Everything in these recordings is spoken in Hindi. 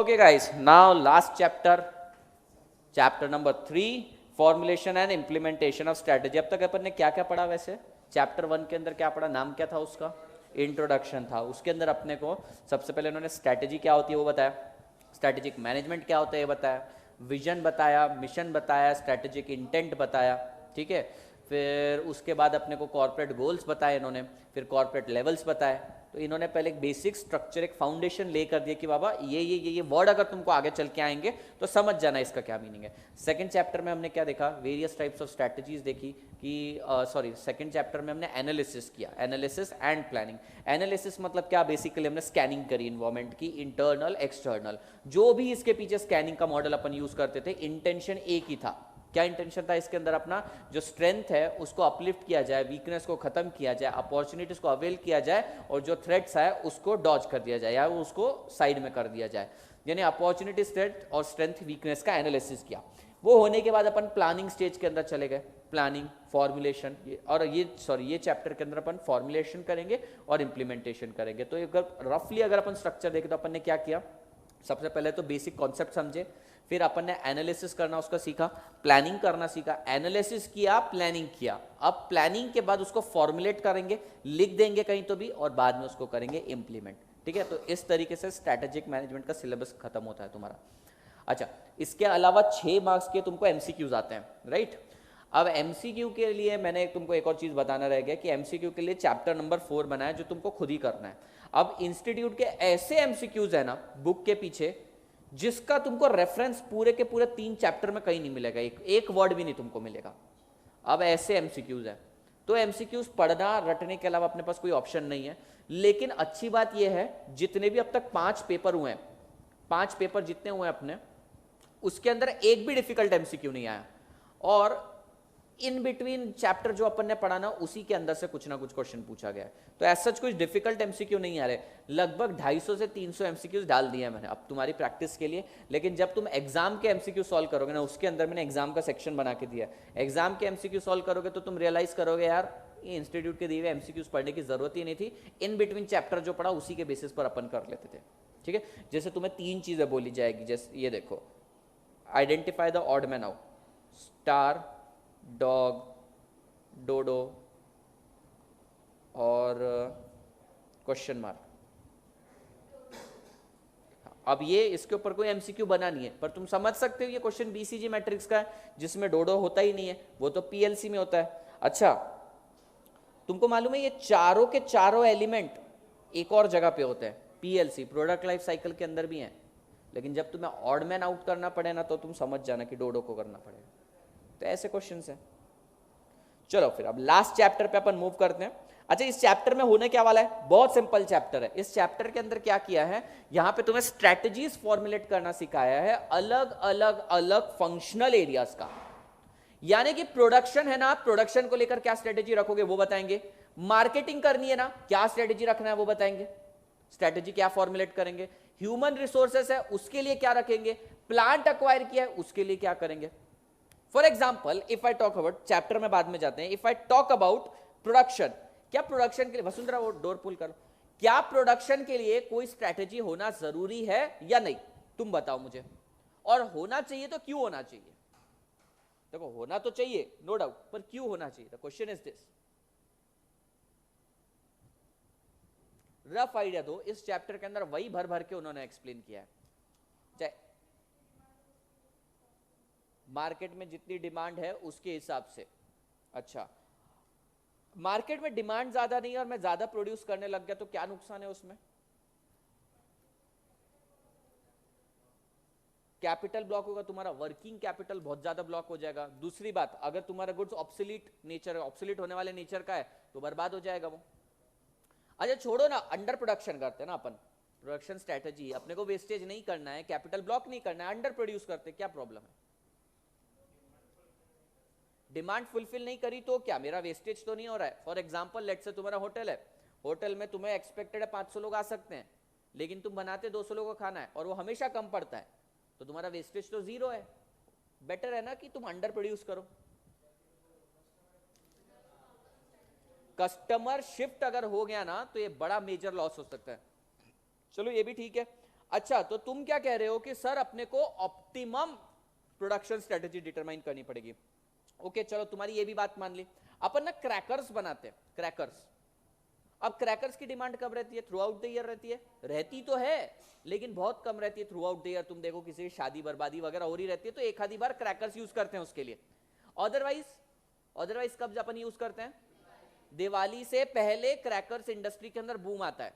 Okay guys, now last chapter, chapter number 3, formulation and implementation of strategy. अब तक अपन ने क्या क्या पढ़ा? वैसे चैप्टर 1 के अंदर क्या पढ़ा? नाम क्या था उसका? इंट्रोडक्शन था। उसके अंदर अपने को सबसे पहले उन्होंने स्ट्रेटेजी क्या होती है वो बताया, स्ट्रेटेजिक मैनेजमेंट क्या होता है ये बताया, विजन बताया, मिशन बताया, स्ट्रेटेजिक इंटेंट बताया, ठीक है। फिर उसके बाद अपने को कॉर्पोरेट गोल्स बताए इन्होंने, फिर कॉर्पोरेट लेवल्स बताए। तो इन्होंने पहले एक बेसिक स्ट्रक्चर, एक फाउंडेशन ले कर दिया कि बाबा ये वर्ड अगर तुमको आगे चल के आएंगे तो समझ जाना इसका क्या मीनिंग है। सेकंड चैप्टर में हमने क्या देखा? वेरियस टाइप्स ऑफ स्ट्रैटेजीज देखी कि सेकंड चैप्टर में हमने एनालिसिस किया, एनालिसिस एंड प्लानिंग। एनालिसिस मतलब क्या? बेसिकली हमने स्कैनिंग करी इन्वायरमेंट की, इंटरनल एक्सटर्नल, जो भी इसके पीछे स्कैनिंग का मॉडल अपन यूज करते थे, इंटेंशन एक ही था। क्या इंटेंशन था इसके अंदर? अपना जो स्ट्रेंथ है उसको अपलिफ्ट किया जाए, वीकनेस को खत्म किया जाए, अपॉर्चुनिटीज को अवेल किया जाए, और जो थ्रेट्स है उसको डॉज कर दिया जाए या उसको साइड में कर दिया जाए। यानी अपॉर्चुनिटी, थ्रेट और स्ट्रेंथ वीकनेस का एनालिसिस किया। वो होने के बाद अपन प्लानिंग स्टेज के अंदर चले गए, प्लानिंग, फॉर्मुलेशन, और ये चैप्टर के अंदर अपन फॉर्मुलेशन करेंगे और इंप्लीमेंटेशन करेंगे। तो रफली अगर अपन स्ट्रक्चर देखें तो अपन ने क्या किया? सबसे पहले तो बेसिक कॉन्सेप्ट समझे, फिर अपन ने एनालिसिस करना उसका सीखा, प्लानिंग करना सीखा, एनालिसिस किया, प्लानिंग किया। अब प्लानिंग के बाद उसको फॉर्मुलेट करेंगे, लिख देंगे कहीं तो भी, और बाद में उसको करेंगे इंप्लीमेंट, ठीक है। तो इस तरीके से स्ट्रैटेजिक मैनेजमेंट का सिलेबस खत्म होता है तुम्हारा। अच्छा, इसके अलावा 6 मार्क्स के तुमको एमसीक्यूज आते हैं, राइट। अब एमसीक्यू के लिए मैंने तुमको एक और चीज बताना रह गया कि एमसीक्यू के लिए चैप्टर नंबर 4 बनाया जो तुमको खुद ही करना है। अब इंस्टीट्यूट के ऐसे एमसीक्यूज है ना बुक के पीछे, जिसका तुमको रेफरेंस पूरे के पूरे 3 चैप्टर में कहीं नहीं मिलेगा, एक वर्ड भी नहीं तुमको मिलेगा। अब ऐसे एमसीक्यूज है, तो एमसीक्यूज पढ़ना रटने के अलावा अपने पास कोई ऑप्शन नहीं है। लेकिन अच्छी बात यह है, जितने भी अब तक 5 पेपर हुए हैं, 5 पेपर जितने हुए अपने, उसके अंदर एक भी डिफिकल्ट एमसीक्यू नहीं आया। और इन बिटवीन चैप्टर जो अपन ने पढ़ा ना, उसी के अंदर से कुछ ना कुछ क्वेश्चन पूछा गया है। तो ऐसा कुछ डिफिकल्ट एमसीक्यू नहीं आ रहे। लगभग 250 से 300 एमसीक्यूज डाल दिए मैंने अब तुम्हारी प्रैक्टिस के लिए। लेकिन जब तुम एग्जाम के एमसीक्यू सॉल्व करोगे ना, उसके अंदर मैंने एग्जाम का सेक्शन बना के दिया। एग्जाम के एमसीक्यू सॉल्व करोगे तो तुम रियलाइज करोगे यार ये इंस्टीट्यूट के दिए हुए एमसीक्यूज पढ़ने की जरूरत ही नहीं थी। इन बिटवीन चैप्टर जो पढ़ा उसी के बेसिस पर अपन कर लेते थे, ठीक है। जैसे तुम्हें 3 चीजें बोली जाएगी, जैसे ये देखो, identify the odd man out, star, dog, dodo और क्वेश्चन मार्क। अब ये इसके ऊपर कोई एमसीक्यू बना नहीं है, पर तुम समझ सकते हो ये क्वेश्चन बीसीजी मैट्रिक्स का है, जिसमें डोडो होता ही नहीं है, वो तो पीएलसी में होता है। अच्छा, तुमको मालूम है ये चारों के चारों एलिमेंट एक और जगह पे होते हैं, पीएलसी, प्रोडक्ट लाइफ साइकिल के अंदर भी हैं। लेकिन जब तुम्हें ऑड मैन आउट करना पड़े ना, तो तुम समझ जाना कि डोडो को करना पड़ेगा। तो ऐसे क्वेश्चन है। चलो फिर अब लास्ट चैप्टर पे अपन मूव करते हैं। अच्छा, इस चैप्टर में होने क्या वाला है? बहुत सिंपल चैप्टर है। इस चैप्टर के अंदर क्या किया है, यहां पे तुम्हें स्ट्रैटेजीज फॉर्मुलेट करना सिखाया है, अलग अलग अलग फंक्शनल एरियाज का। यानी कि प्रोडक्शन है ना, प्रोडक्शन को लेकर क्या स्ट्रेटेजी रखोगे वो बताएंगे। मार्केटिंग करनी है ना, क्या स्ट्रेटेजी रखना है वो बताएंगे, स्ट्रेटेजी क्या फॉर्मुलेट करेंगे। ह्यूमन रिसोर्सेस है, उसके लिए क्या रखेंगे। प्लांट अक्वायर किया है, उसके लिए क्या करेंगे। For example, if I talk about, chapter में बाद में जाते हैं, if I talk about production, क्या प्रोडक्शन के लिए, वसुंधरा वो डोर पुल करो, क्या प्रोडक्शन के लिए कोई स्ट्रैटेजी होना जरूरी है या नहीं? तुम बताओ मुझे। और होना चाहिए तो क्यों होना चाहिए? देखो, होना तो चाहिए नो डाउट, पर क्यों होना चाहिए? The question is this. Rough idea दो। इस चैप्टर के अंदर वही भर भर के उन्होंने एक्सप्लेन किया है। चाहे मार्केट में जितनी डिमांड है उसके हिसाब से। अच्छा, मार्केट में डिमांड ज्यादा नहीं है और मैं ज्यादा प्रोड्यूस करने लग गया तो क्या नुकसान है उसमें? कैपिटल ब्लॉक होगा तुम्हारा, वर्किंग कैपिटल बहुत ज्यादा ब्लॉक हो जाएगा। दूसरी बात, अगर तुम्हारा गुड्स ऑब्सोलीट नेचर, ऑब्सोलीट होने वाले नेचर का है तो बर्बाद हो जाएगा वो। अच्छा छोड़ो ना, अंडर प्रोडक्शन करते हैं ना अपन, प्रोडक्शन स्ट्रेटेजी, अपने को वेस्टेज नहीं करना है, कैपिटल ब्लॉक नहीं करना है, अंडर प्रोड्यूस करते, क्या प्रॉब्लम है? डिमांड फुलफिल नहीं करी तो क्या, मेरा वेस्टेज तो नहीं हो रहा है। फॉर एग्जांपल, लेट से तुम्हारा होटल है, होटल में तुम्हें एक्सपेक्टेड है 500 लोग आ सकते हैं, लेकिन तुम बनाते 200 लोगों का खाना है और वो हमेशा कम पड़ता है, तो तुम्हारा वेस्टेज तो जीरो है। बेटर है ना कि तुम अंडर प्रोड्यूस करो। कस्टमर शिफ्ट अगर हो गया ना तो ये बड़ा मेजर लॉस हो सकता है। चलो ये भी ठीक है। अच्छा, तो तुम क्या कह रहे हो कि सर अपने को ऑप्टिमम प्रोडक्शन स्ट्रेटेजी डिटरमाइन करनी पड़ेगी। ओके चलो, तुम्हारी ये भी बात मान ली। अपन ना क्रैकर्स बनाते हैं, क्रैकर्स। अब क्रैकर्स की डिमांड कब रहती है? थ्रू आउट द ईयर रहती है। रहती तो है लेकिन बहुत कम रहती है थ्रू आउट द ईयर। तुम देखो किसी की शादी बर्बादी वगैरह हो रही रहती है तो एक आधी बार क्रैकर्स यूज करते हैं उसके लिए। अदरवाइज अदरवाइज कब अपन यूज करते हैं? दिवाली से पहले क्रैकर्स इंडस्ट्री के अंदर बूम आता है,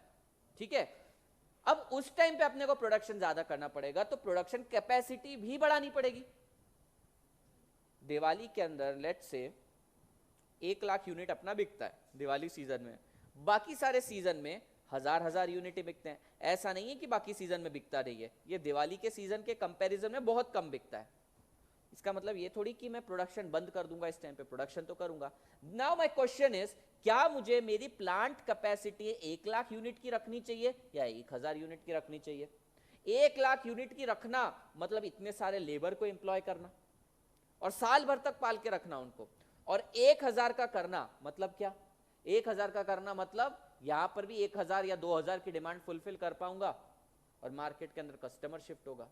ठीक है। अब उस टाइम पे अपने को प्रोडक्शन ज्यादा करना पड़ेगा तो प्रोडक्शन कैपेसिटी भी बढ़ानी पड़ेगी। दिवाली के अंदर लेट से 1 लाख यूनिट अपना बिकता है दिवाली सीजन में, बाकी सारे सीजन में हजार यूनिट ही बिकते हैं। ऐसा नहीं है कि बाकी सीजन में बिकता नहीं है, ये दिवाली के सीजन के कंपैरिजन में बहुत कम बिकता है। इसका मतलब ये थोड़ी कि मैं प्रोडक्शन बंद कर दूंगा इस टाइम पे, प्रोडक्शन तो करूंगा। नाउ माय क्वेश्चन इज, क्या मुझे मेरी प्लांट कैपेसिटी 1 लाख यूनिट की रखनी चाहिए या 1000 यूनिट की रखनी चाहिए? 1 लाख यूनिट की रखना मतलब इतने सारे लेबर को एम्प्लॉय करना और साल भर तक पाल के रखना उनको, और 1000 का करना मतलब क्या? 1000 का करना मतलब यहां पर भी 1000 या 2000 की डिमांड फुलफिल कर पाऊंगा और मार्केट के अंदर कस्टमर शिफ्ट होगा।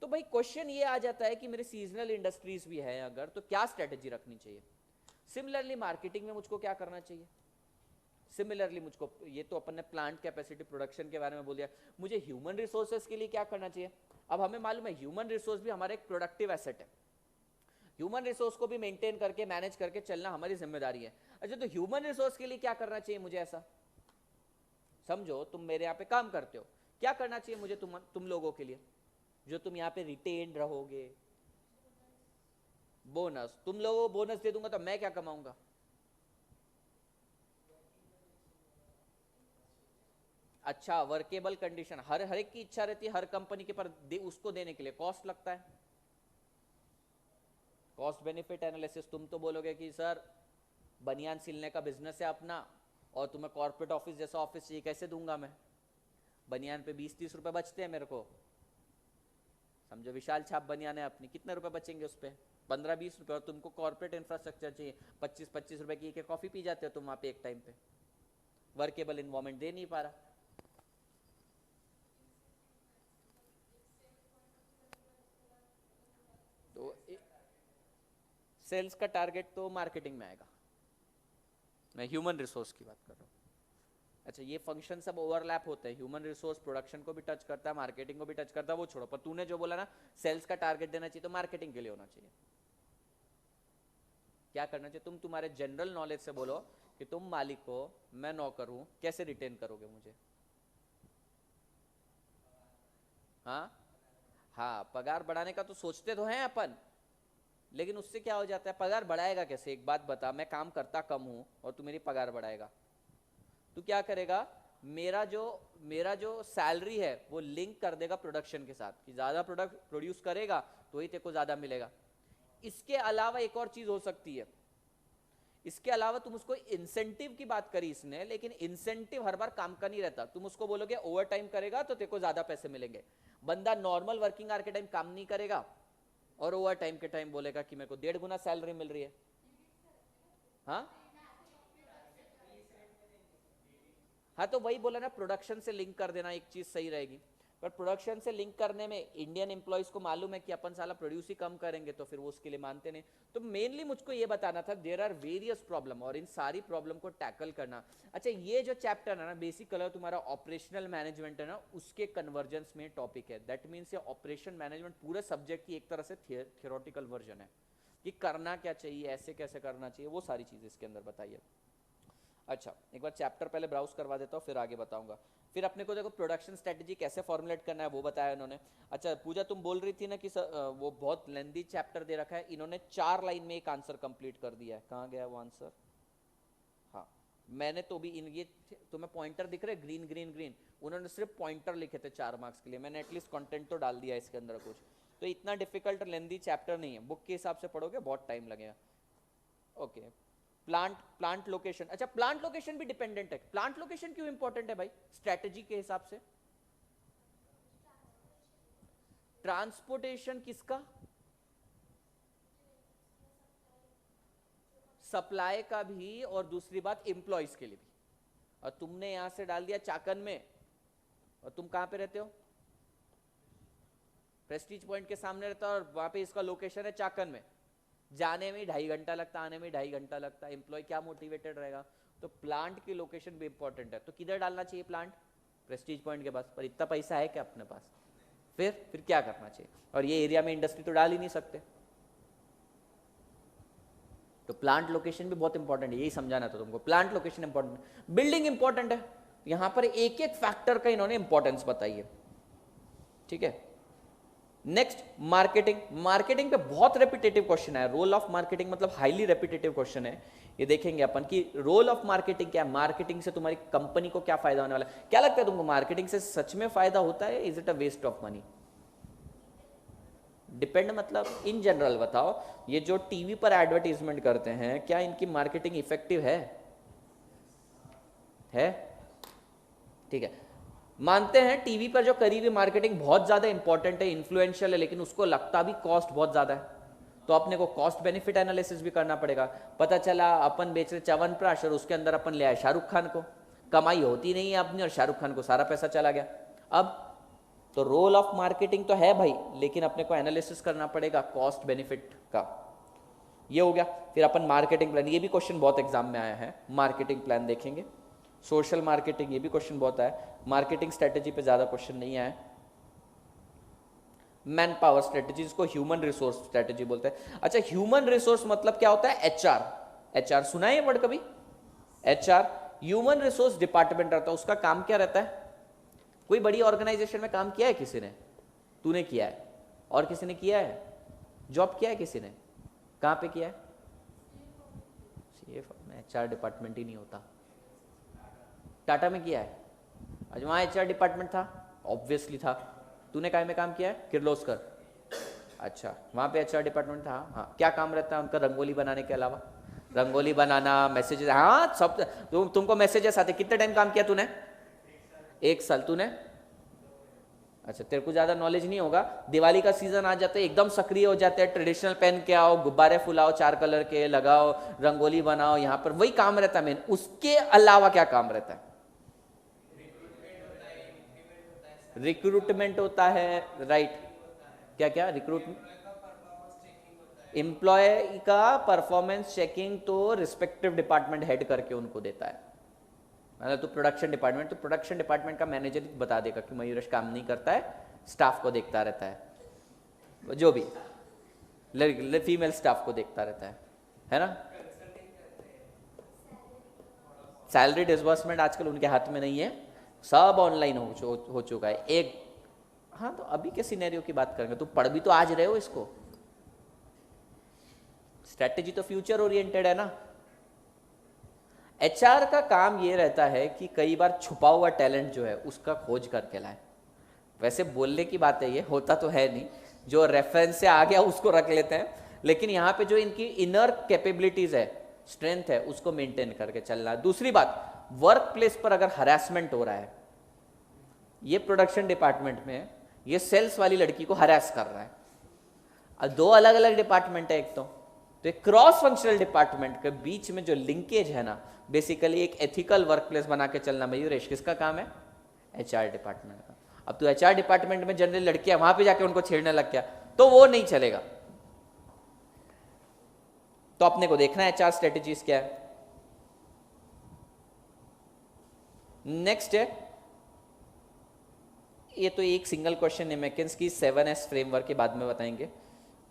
तो भाई क्वेश्चन ये आ जाता है कि मेरे सीजनल इंडस्ट्रीज भी है अगर, तो क्या स्ट्रेटेजी रखनी चाहिए? सिमिलरली मार्केटिंग में मुझको क्या करना चाहिए? सिमिलरली मुझको, ये तो अपन ने प्लांट कैपेसिटी प्रोडक्शन के बारे में बोल दिया, मुझे ह्यूमन रिसोर्सेज के लिए क्या करना चाहिए? अब हमें मालूम है ह्यूमन रिसोर्स भी हमारा एक प्रोडक्टिव एसेट है। ह्यूमन रिसोर्स को भी मेंटेन करके मैनेज करके चलना हमारी जिम्मेदारी है। अच्छा, तो ह्यूमन रिसोर्स के लिए क्या करना चाहिए मुझे? ऐसा समझो, तुम मेरे यहाँ पे काम करते हो, क्या करना चाहिए मुझे तुम लोगों के लिए जो तुम यहाँ पे रिटेन रहोगे? बोनस। तुम लोगों को बोनस दे दूंगा तो मैं क्या कमाऊंगा? अच्छा, वर्केबल कंडीशन, हर एक की इच्छा रहती है हर कंपनी के पर उसको देने के लिए कॉस्ट लगता है। Cost benefit analysis. तुम तो बोलोगे कि सर बनियान सिलने का बिजनेस है अपना और तुम्हें कॉर्पोरेट ऑफिस जैसा ऑफिस चाहिए, कैसे दूंगा मैं? बनियान पे 20-30 रुपए बचते हैं मेरे को। समझो विशाल छाप बनियान है अपनी, कितने रुपए बचेंगे उस पर? 15-20 रुपए। और तुमको कॉर्पोरेट इंफ्रास्ट्रक्चर चाहिए, 25-25 रुपए की एक कॉफी पी जाते हो तुम वहां पे एक टाइम पे। वर्केबल इन्वायरमेंट दे नहीं पा रहा। तो सेल्स का टारगेट तो मार्केटिंग में आएगा, मैं ह्यूमन रिसोर्स की बात कर रहा हूँ। अच्छा, ये फंक्शन सब ओवरलैप होते हैं, ह्यूमन रिसोर्स प्रोडक्शन को भी टच करता है, मार्केटिंग को भी टच करता है, वो छोड़ो। पर तूने जो बोला ना सेल्स का टारगेट देना चाहिए, तो मार्केटिंग के लिए होना चाहिए। क्या करना चाहिए? तुम तुम्हारे जनरल नॉलेज से बोलो कि तुम मालिक हो, मैं नौकर हूं, कैसे रिटेन करोगे मुझे? हाँ हाँ, पगार बढ़ाने का तो सोचते तो हैं अपन, लेकिन उससे क्या हो जाता है? पगार बढ़ाएगा कैसे? एक बात बता, मैं काम करता कम हूं और तू मेरी पगार बढ़ाएगा, तू क्या करेगा? मेरा जो सैलरी है वो लिंक कर देगा प्रोडक्शन के साथ, कि ज्यादा प्रोडक्ट प्रोड्यूस करेगा तो ही तेरे को ज्यादा मिलेगा। इसके अलावा एक और चीज हो सकती है, इसके अलावा तुम उसको इंसेंटिव की बात करी इसने, लेकिन इंसेंटिव हर बार काम का नहीं रहता। तुम उसको बोलोगे ओवर टाइम करेगा तो तेरे को ज्यादा पैसे मिलेंगे, बंदा नॉर्मल वर्किंग आवर के टाइम काम नहीं करेगा और ओवर टाइम के टाइम बोलेगा कि मेरे को 1.5 गुना सैलरी मिल रही है। हाँ हाँ, तो वही बोला ना, प्रोडक्शन से लिंक कर देना एक चीज सही रहेगी। पर प्रोडक्शन से लिंक करने में इंडियन एम्प्लॉयज को मालूम है कि अपन साला प्रोड्यूस ही कम करेंगे, तो फिर वो उसके लिए मानते नहीं। तो मेनली मुझको ये बताना था, देयर आर वेरियस प्रॉब्लम और इन सारी प्रॉब्लम को टैकल करना। अच्छा, ये जो चैप्टर है ना, बेसिक कलर तुम्हारा ऑपरेशनल मैनेजमेंट है ना, उसके कन्वर्जेंस में टॉपिक है। दैट मीन्स ये ऑपरेशन मैनेजमेंट पूरे सब्जेक्ट की एक तरह से थियोरटिकल वर्जन है कि करना क्या चाहिए, ऐसे कैसे करना चाहिए, वो सारी चीजें इसके अंदर बताइए। अच्छा, एक बार चैप्टर पहले ब्राउज करवा देता हूँ फिर आगे बताऊंगा। फिर अपने को देखो प्रोडक्शन स्ट्रेटजी कैसे फॉर्मुलेट करना है वो बताया इन्होंने। अच्छा पूजा, तुम बोल रही थी ना कि वो बहुत लेंदी चैप्टर दे रखा है, इन्होंने 4 लाइन में एक आंसर कंप्लीट कर दिया है। कहाँ गया वो आंसर? हाँ, मैंने तो भी इन ये तुम्हें पॉइंटर दिख रहे ग्रीन ग्रीन ग्रीन, उन्होंने सिर्फ पॉइंटर लिखे थे 4 मार्क्स के लिए। मैंने एटलीस्ट कंटेंट तो डाल दिया इसके अंदर कुछ। तो इतना डिफिकल्ट लेंदी चैप्टर नहीं है, बुक के हिसाब से पढ़ोगे बहुत टाइम लगेगा। Okay, plant location. अच्छा, प्लांट लोकेशन भी डिपेंडेंट है। प्लांट लोकेशन क्यों इंपॉर्टेंट है भाई स्ट्रेटेजी के हिसाब से? ट्रांसपोर्टेशन किसका? सप्लाई का भी, और दूसरी बात एम्प्लॉयज के लिए भी। और तुमने यहां से डाल दिया चाकन में, और तुम कहां पे रहते हो? प्रेस्टीज पॉइंट के सामने रहता है और वहां पे इसका लोकेशन है चाकन में, जाने में 2.5 घंटा लगता, आने में 2.5 घंटा लगता, एम्प्लॉय क्या मोटिवेटेड रहेगा? तो प्लांट की लोकेशन भी इंपॉर्टेंट है। तो किधर डालना चाहिए प्लांट? प्रेस्टीज पॉइंट के पास। पर इतना पैसा है क्या अपने पास? फिर क्या करना चाहिए? और ये एरिया में इंडस्ट्री तो डाल ही नहीं सकते। तो प्लांट लोकेशन भी बहुत इंपॉर्टेंट है, यही समझाना था तुमको। Plant location important, building important है। यहां पर एक एक फैक्टर का इन्होंने इंपॉर्टेंस बताई है, ठीक है। Next marketing. मार्केटिंग पे बहुत रेपिटेटिव क्वेश्चन है। रोल ऑफ मार्केटिंग मतलब हाईली रेपिटेटिव क्वेश्चन है। ये देखेंगे अपन कि रोल ऑफ मार्केटिंग क्या है, मार्केटिंग से तुम्हारी कंपनी को क्या फायदा होने वाला है। क्या लगता है तुमको, मार्केटिंग से सच में फायदा होता है? Is it a waste of money? Depend मतलब इन जनरल बताओ, ये जो टीवी पर एडवर्टीजमेंट करते हैं क्या इनकी मार्केटिंग इफेक्टिव है? ठीक है, मानते हैं टीवी पर जो करी हुई मार्केटिंग बहुत ज्यादा इंपॉर्टेंट है, इन्फ्लुएंशियल है, लेकिन उसको लगता भी कॉस्ट बहुत ज्यादा है। तो अपने को कॉस्ट बेनिफिट एनालिसिस भी करना पड़ेगा। पता चला अपन बेच रहे च्यवनप्राश और उसके अंदर अपन ले आए शाहरुख खान को, कमाई होती नहीं है अपनी और शाहरुख खान को सारा पैसा चला गया। अब तो रोल ऑफ मार्केटिंग तो है भाई, लेकिन अपने को एनालिसिस करना पड़ेगा कॉस्ट बेनिफिट का। ये हो गया। फिर अपन मार्केटिंग प्लान, ये भी क्वेश्चन बहुत एग्जाम में आया है, मार्केटिंग प्लान देखेंगे। सोशल मार्केटिंग, ये भी क्वेश्चन बहुत आया। मार्केटिंग स्ट्रेटेजी पे ज्यादा क्वेश्चन नहीं आया। मैन पावर स्ट्रेटेजी, इसको ह्यूमन रिसोर्स स्ट्रेटेजी बोलते हैं। अच्छा, ह्यूमन रिसोर्स मतलब क्या होता है? एचआर। एचआर सुना है ये वर्ड कभी? एचआर ह्यूमन रिसोर्स डिपार्टमेंट रहता है, उसका काम क्या रहता है? कोई बड़ी ऑर्गेनाइजेशन में काम किया है किसी ने? तूने किया है, और किसी ने किया है? जॉब किया है किसी ने? कहां पे किया है? सीएफओ में एचआर डिपार्टमेंट ही नहीं होता। टाटा में किया है? आज वहां एचआर डिपार्टमेंट था? ऑब्वियसली था। तूने काय में काम किया है? किर्लोस्कर। अच्छा, वहां पे एचआर डिपार्टमेंट था। हाँ, क्या काम रहता है उनका रंगोली बनाने के अलावा? रंगोली बनाना, मैसेजेस, हाँ सब। तुमको मैसेजेस आते। कितने टाइम काम किया तूने? 1 साल। तूने? अच्छा, तेरे को ज्यादा नॉलेज नहीं होगा। दिवाली का सीजन आ जाता है, एकदम सक्रिय हो जाते हैं, ट्रेडिशनल पहन के आओ, गुब्बारे फुलाओ 4 कलर के, लगाओ, रंगोली बनाओ, यहाँ पर वही काम रहता है मेन। उसके अलावा क्या काम रहता है? रिक्रूटमेंट होता है, राइट। क्या क्या रिक्रूटमेंट? एम्प्लॉय का परफॉर्मेंस चेकिंग तो रिस्पेक्टिव डिपार्टमेंट हेड करके उनको देता है। मतलब तो प्रोडक्शन डिपार्टमेंट, तो प्रोडक्शन डिपार्टमेंट का मैनेजर बता देगा कि मयूरेश काम नहीं करता है, स्टाफ को देखता रहता है, जो भी फीमेल स्टाफ को देखता रहता है ना। सैलरी डिसबर्समेंट आजकल उनके हाथ में नहीं है, सब ऑनलाइन हो चुका है। एक, हाँ तो अभी के सिनेरियो की बात करेंगे, तो पढ़ भी तो आज रहे हो इसको। स्ट्रेटेजी तो फ्यूचर ओरिएंटेड है ना। एचआर का काम ये रहता है कि कई बार छुपा हुआ टैलेंट जो है उसका खोज करके लाए। वैसे बोलने की बात है, ये होता तो है नहीं, जो रेफरेंस से आ गया उसको रख लेते हैं, लेकिन यहाँ पे जो इनकी इनर कैपेबिलिटीज है, स्ट्रेंथ है, उसको मेंटेन करके चलना। दूसरी बात, वर्क प्लेस पर अगर हरासमेंट हो रहा है, ये प्रोडक्शन डिपार्टमेंट में ये सेल्स वाली लड़की को हरास कर रहा है, अब 2 अलग अलग डिपार्टमेंट है एक तो एक क्रॉस फंक्शनल डिपार्टमेंट के बीच में जो लिंकेज है ना, बेसिकली एक एथिकल वर्क प्लेस बना के चलना। मयूरेश किसका काम है? एचआर डिपार्टमेंट का। अब तो एचआर डिपार्टमेंट में जनरल लड़कियां वहां पे जाके उनको छेड़ने लग गया तो वो नहीं चलेगा। तो अपने को देखना है एचआर स्ट्रेटेजीज क्या है। नेक्स्ट है, ये तो एक सिंगल क्वेश्चन है मैकेंस्की 7S फ्रेमवर्क के बाद में बताएंगे।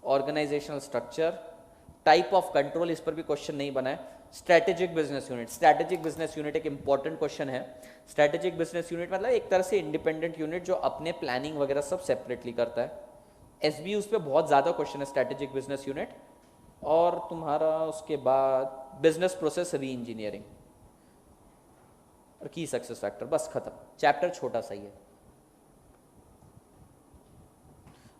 Organisational structure, type of control, इस पर भी क्वेश्चन नहीं बना है। Strategic business unit, strategic business unit एक इंपॉर्टेंट क्वेश्चन है। स्ट्रेटेजिक बिजनेस यूनिट मतलब एक तरह से इंडिपेंडेंट यूनिट जो अपने प्लानिंग वगैरह सब सेपरेटली करता है। एसबी उस पर बहुत ज्यादा क्वेश्चन है, स्ट्रेटेजिक बिजनेस यूनिट। और तुम्हारा उसके बाद बिजनेस प्रोसेस री इंजीनियरिंग और की सक्सेस फैक्टर, बस खत्म। चैप्टर छोटा सा ही है।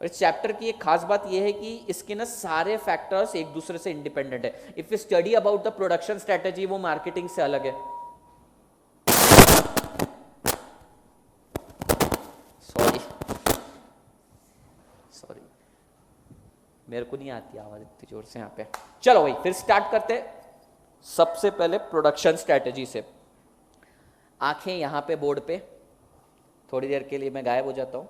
और इस चैप्टर की एक खास बात यह है कि इसके ना सारे फैक्टर्स एक दूसरे से इंडिपेंडेंट है। If you study about the production strategy, वो मार्केटिंग से अलग है। सॉरी मेरे को नहीं आती आवाज इतनी जोर से यहाँ पे। चलो भाई फिर स्टार्ट करते हैं। सबसे पहले प्रोडक्शन स्ट्रेटेजी से। आंखें यहां पे बोर्ड पे, थोड़ी देर के लिए मैं गायब हो जाता हूं।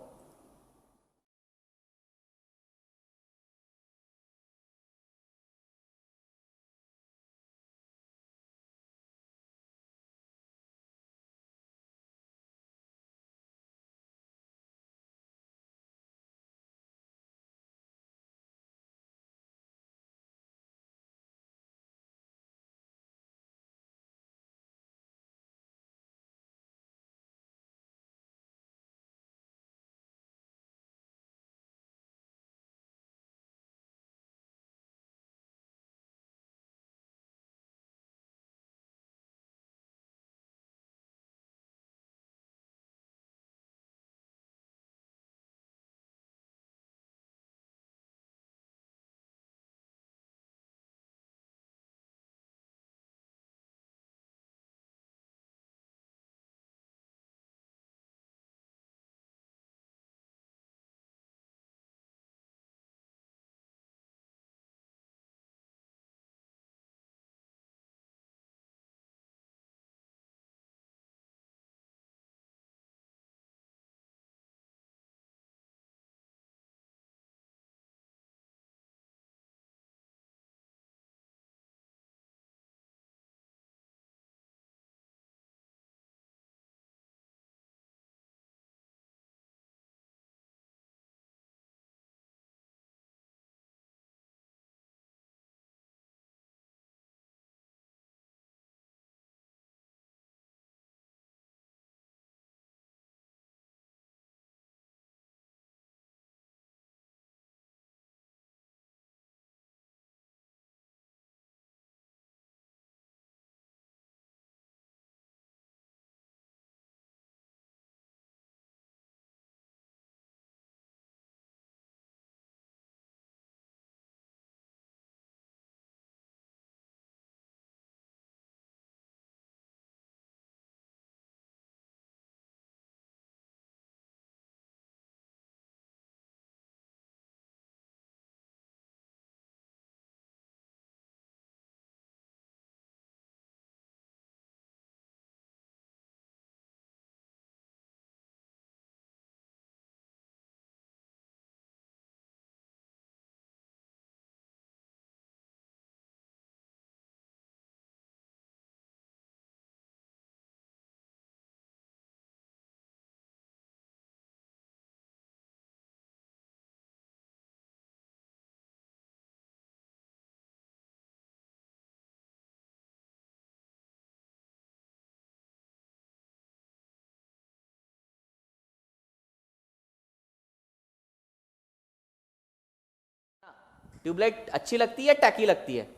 ट्यूबलाइट अच्छी लगती है, टैकी लगती है?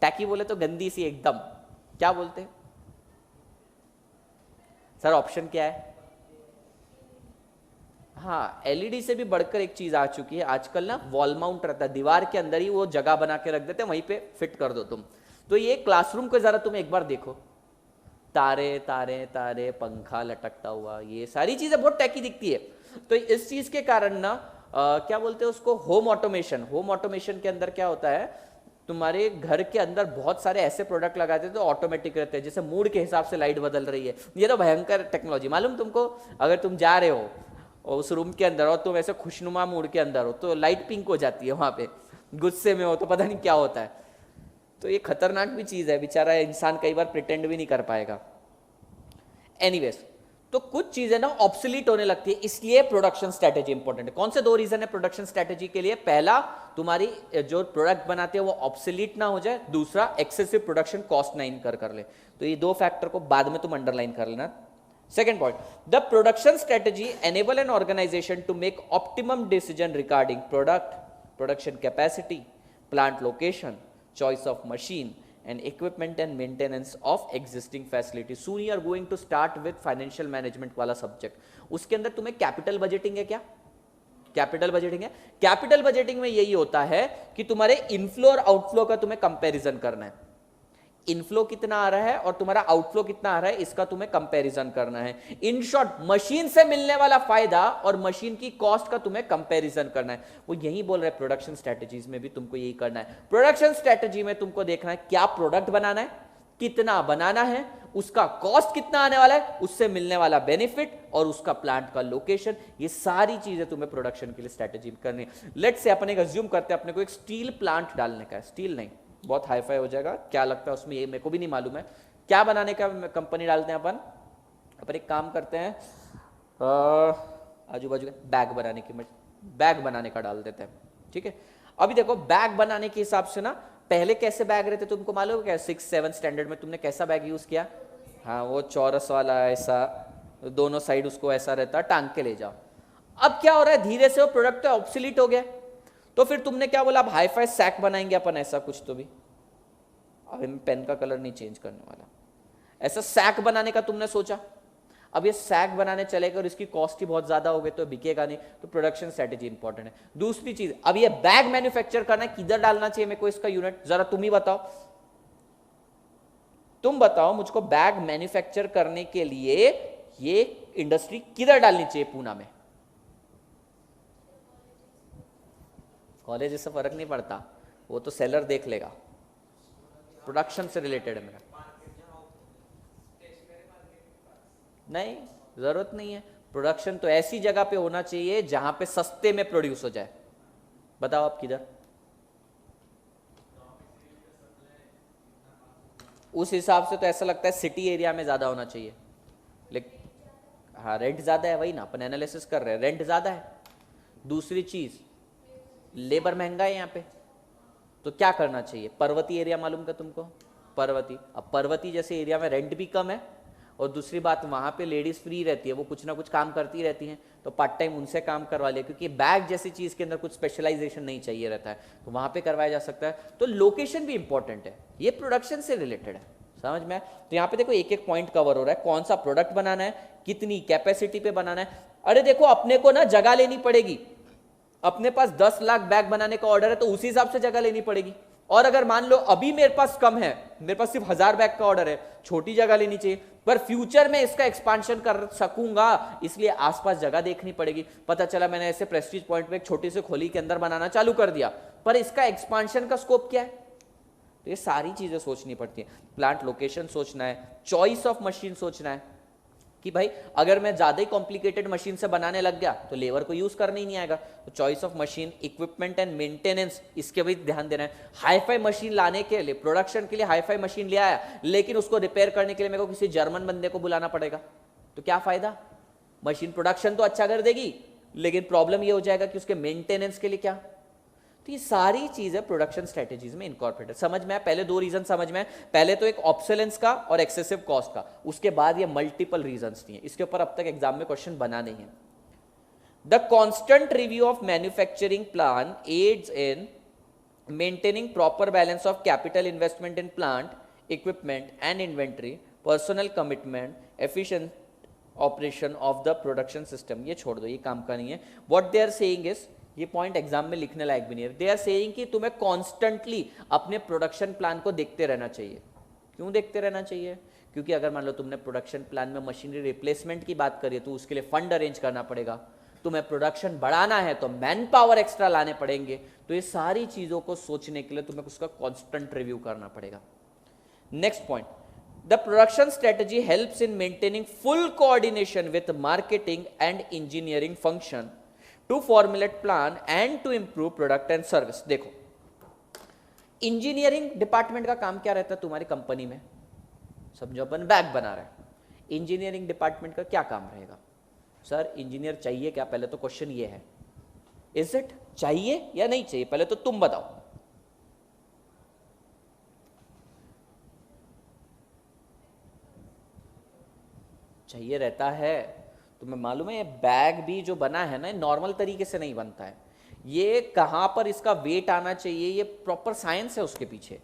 टैकी बोले तो गंदी सी एकदम, क्या बोलते हैं सर? ऑप्शन क्या है? हाँ, एलईडी से भी बढ़कर एक चीज आ चुकी है आजकल ना, वॉल माउंट रहता है, दीवार के अंदर ही वो जगह बना के रख देते हैं, वहीं पे फिट कर दो तुम। तो ये क्लासरूम को जरा तुम एक बार देखो, तारे तारे तारे, पंखा लटकता हुआ, ये सारी चीजें बहुत टैकी दिखती है। तो इस चीज के कारण ना क्या बोलते हैं उसको, होम ऑटोमेशन। होम ऑटोमेशन के अंदर क्या होता है, तुम्हारे घर के अंदर बहुत सारे ऐसे प्रोडक्ट लगाते हैं तो ऑटोमेटिक रहते हैं, जैसे मूड के हिसाब से लाइट बदल रही है। ये तो भयंकर टेक्नोलॉजी, मालूम तुमको? अगर तुम जा रहे हो और उस रूम के अंदर और तुम ऐसे खुशनुमा मूड के अंदर हो तो लाइट पिंक हो जाती है, वहां पे गुस्से में हो तो पता नहीं क्या होता है। तो ये खतरनाक भी चीज है, बेचारा इंसान कई बार प्रिटेंड भी नहीं कर पाएगा। एनीवेज, तो कुछ चीजें ना ऑब्सोलीट होने लगती है, इसलिए प्रोडक्शन स्ट्रेटेजी इंपॉर्टेंट है। कौन से दो रीजन है प्रोडक्शन स्ट्रेटेजी के लिए? पहला, तुम्हारी जो प्रोडक्ट बनाते हैं वो ऑब्सोलीट ना हो जाए, दूसरा एक्सेसिव प्रोडक्शन कॉस्ट ना इनकर कर ले। तो ये दो फैक्टर को बाद में तुम अंडरलाइन कर लेना। Second point, the production strategy enable an organization to make optimum decision regarding product, production capacity, plant location, choice of machine, and equipment and maintenance of existing facility. Soon you are going to start with financial management वाला subject. उसके अंदर तुम्हें capital budgeting है क्या? कैपिटल बजटिंग है। कैपिटल बजटिंग में यही होता है कि तुम्हारे इनफ्लो और आउटफ्लो का तुम्हें कंपैरिजन करना है। इनफ्लो कितना आ रहा है और तुम्हारा आउटफ्लो कितना आ रहा है, इसका तुम्हें कंपैरिजन करना है। इन शॉर्ट, मशीन से मिलने वाला फायदा और मशीन की कॉस्ट का तुम्हें कंपैरिजन करना है। वो यही बोल रहे हैं, प्रोडक्शन स्ट्रेटजीज में भी तुमको यही करना है। प्रोडक्शन स्ट्रेटजी में तुमको देखना है क्या प्रोडक्ट बनाना है, कितना बनाना है, उसका कॉस्ट कितना आने वाला है, उससे मिलने वाला बेनिफिट और उसका प्लांट का लोकेशन, ये सारी चीजें तुम्हें प्रोडक्शन के लिए स्ट्रेटजी करनी है। लेट्स से अपन एक अज्यूम करते हैं अपने को एक स्टील प्लांट डालने का है। स्टील नहीं, बहुत हाई फाई हो जाएगा, क्या लगता है उसमें, ये मेरे को भी नहीं मालूम है क्या बनाने का कंपनी डालते हैं अपन एक काम करते हैं, आजू बाजू बैग बनाने की, बैग बनाने का डाल देते हैं, ठीक है। अभी देखो, बैग बनाने के हिसाब से ना, पहले कैसे बैग रहते तुमको मालूम है क्या? 6-7 स्टैंडर्ड में तुमने कैसा बैग यूज किया? हाँ, वो चौरस वाला, ऐसा दोनों साइड उसको ऐसा रहता, टांग के ले जाओ। अब क्या हो रहा है, धीरे से वो प्रोडक्ट ऑब्सोलीट हो गया। तो फिर तुमने क्या बोला, अब हाई फाई सैक बनाएंगे अपन, ऐसा कुछ तो भी। अब मैं पेन का कलर नहीं चेंज करने वाला, ऐसा सैक बनाने का तुमने सोचा। अब ये सैक बनाने चलेगा और इसकी कॉस्ट ही बहुत ज्यादा हो गई तो बिकेगा नहीं। तो प्रोडक्शन स्ट्रेटेजी इंपॉर्टेंट है। दूसरी चीज, अब ये बैग मैन्युफैक्चर करना है, किधर डालना चाहिए मेरे को इसका यूनिट, जरा तुम ही बताओ। तुम बताओ मुझको, बैग मैन्युफैक्चर करने के लिए ये इंडस्ट्री किधर डालनी चाहिए पूना में? कॉलेज से फर्क नहीं पड़ता, वो तो सेलर देख लेगा, प्रोडक्शन से रिलेटेड है मेरा। नहीं, जरूरत नहीं है। प्रोडक्शन तो ऐसी जगह पे होना चाहिए जहां पे सस्ते में प्रोड्यूस हो जाए। बताओ आप किधर? उस हिसाब से तो ऐसा लगता है सिटी एरिया में ज्यादा होना चाहिए, लेकिन हाँ, रेंट ज्यादा है, वही ना अपन एनालिसिस कर रहे हैं, रेंट ज्यादा है। दूसरी चीज, लेबर महंगा है यहाँ पे, तो क्या करना चाहिए? पर्वतीय एरिया मालूम का तुमको? पर्वतीय, अब पर्वतीय जैसे एरिया में रेंट भी कम है और दूसरी बात वहां पे लेडीज फ्री रहती है, वो कुछ ना कुछ काम करती रहती हैं, तो पार्ट टाइम उनसे काम करवा लिया, क्योंकि बैग जैसी चीज के अंदर कुछ स्पेशलाइजेशन नहीं चाहिए रहता है, तो वहां पे करवाया जा सकता है। तो लोकेशन भी इंपॉर्टेंट है, ये प्रोडक्शन से रिलेटेड है, समझ में? तो यहाँ पे देखो एक एक पॉइंट कवर हो रहा है, कौन सा प्रोडक्ट बनाना है, कितनी कैपेसिटी पे बनाना है। अरे देखो, अपने को ना जगह लेनी पड़ेगी, अपने पास 10 लाख बैग बनाने का ऑर्डर है तो उसी हिसाब से जगह लेनी पड़ेगी। और अगर मान लो अभी मेरे पास कम है, मेरे पास सिर्फ 1000 बैग का ऑर्डर है, छोटी जगह लेनी चाहिए, पर फ्यूचर में इसका एक्सपांशन कर सकूंगा, इसलिए आसपास जगह देखनी पड़ेगी। पता चला मैंने ऐसे प्रेस्टीज पॉइंट में एक छोटी सी खोली के अंदर बनाना चालू कर दिया, पर इसका एक्सपांशन का स्कोप क्या है? तो ये सारी चीजें सोचनी पड़ती है। प्लांट लोकेशन सोचना है, चॉइस ऑफ मशीन सोचना है कि भाई अगर मैं ज्यादा ही कॉम्प्लिकेटेड मशीन से बनाने लग गया तो लेबर को यूज करने ही नहीं आएगा। तो choice of machine, equipment and maintenance, इसके भी ध्यान देना है। हाईफाई मशीन लाने के लिए, प्रोडक्शन के लिए हाईफाई मशीन ले आया, लेकिन उसको रिपेयर करने के लिए मेरे को किसी जर्मन बंदे को बुलाना पड़ेगा, तो क्या फायदा? मशीन प्रोडक्शन तो अच्छा कर देगी, लेकिन प्रॉब्लम ये हो जाएगा कि उसके मेंटेनेंस के लिए क्या। तो ये सारी चीजें प्रोडक्शन स्ट्रेटेजीज में इनकॉर्पोरेटेड। समझ में आया? पहले दो रीजन समझ में आए, पहले तो एक ऑब्सोलेंस का और एक्सेसिव कॉस्ट का, उसके बाद ये मल्टीपल रीजंस नहीं है। इसके ऊपर अब तक एग्जाम में क्वेश्चन बना नहीं है। The constant review of manufacturing plan aids in maintaining proper balance of capital investment in plant, equipment and inventory, personal commitment, efficient operation of the production system. ये छोड़ दो, ये काम का नहीं है. What they are saying is, ये पॉइंट एग्जाम में लिखने लायक भी नहीं है. दे आर सेइंग कि तुम्हें कॉन्स्टेंटली अपने प्रोडक्शन प्लान को देखते रहना चाहिए. क्यों देखते रहना चाहिए? क्योंकि अगर मान लो तुमने प्रोडक्शन प्लान में मशीनरी रिप्लेसमेंट की बात करी है तो उसके लिए फंड अरेंज करना पड़ेगा. तुम्हें प्रोडक्शन बढ़ाना है तो मैन पावर एक्स्ट्रा लाने पड़ेंगे. तो ये सारी चीजों को सोचने के लिए तुम्हें उसका कांस्टेंट रिव्यू करना पड़ेगा. Next point, the production strategy helps in maintaining full coordination with marketing and engineering function to formulate plan and to improve product and service. देखो, इंजीनियरिंग डिपार्टमेंट का काम क्या रहता है तुम्हारी कंपनी में? समझो अपन बैग बना रहे हैं, इंजीनियरिंग डिपार्टमेंट का क्या काम रहेगा? सर इंजीनियर चाहिए क्या? पहले तो क्वेश्चन ये है, इज इट चाहिए या नहीं चाहिए? पहले तो तुम बताओ. चाहिए रहता है. तुम्हें मालूम है ये बैग भी जो बना है ना, नॉर्मल तरीके से नहीं बनता है. ये कहां पर इसका वेट आना चाहिए, ये प्रॉपर साइंस है उसके पीछे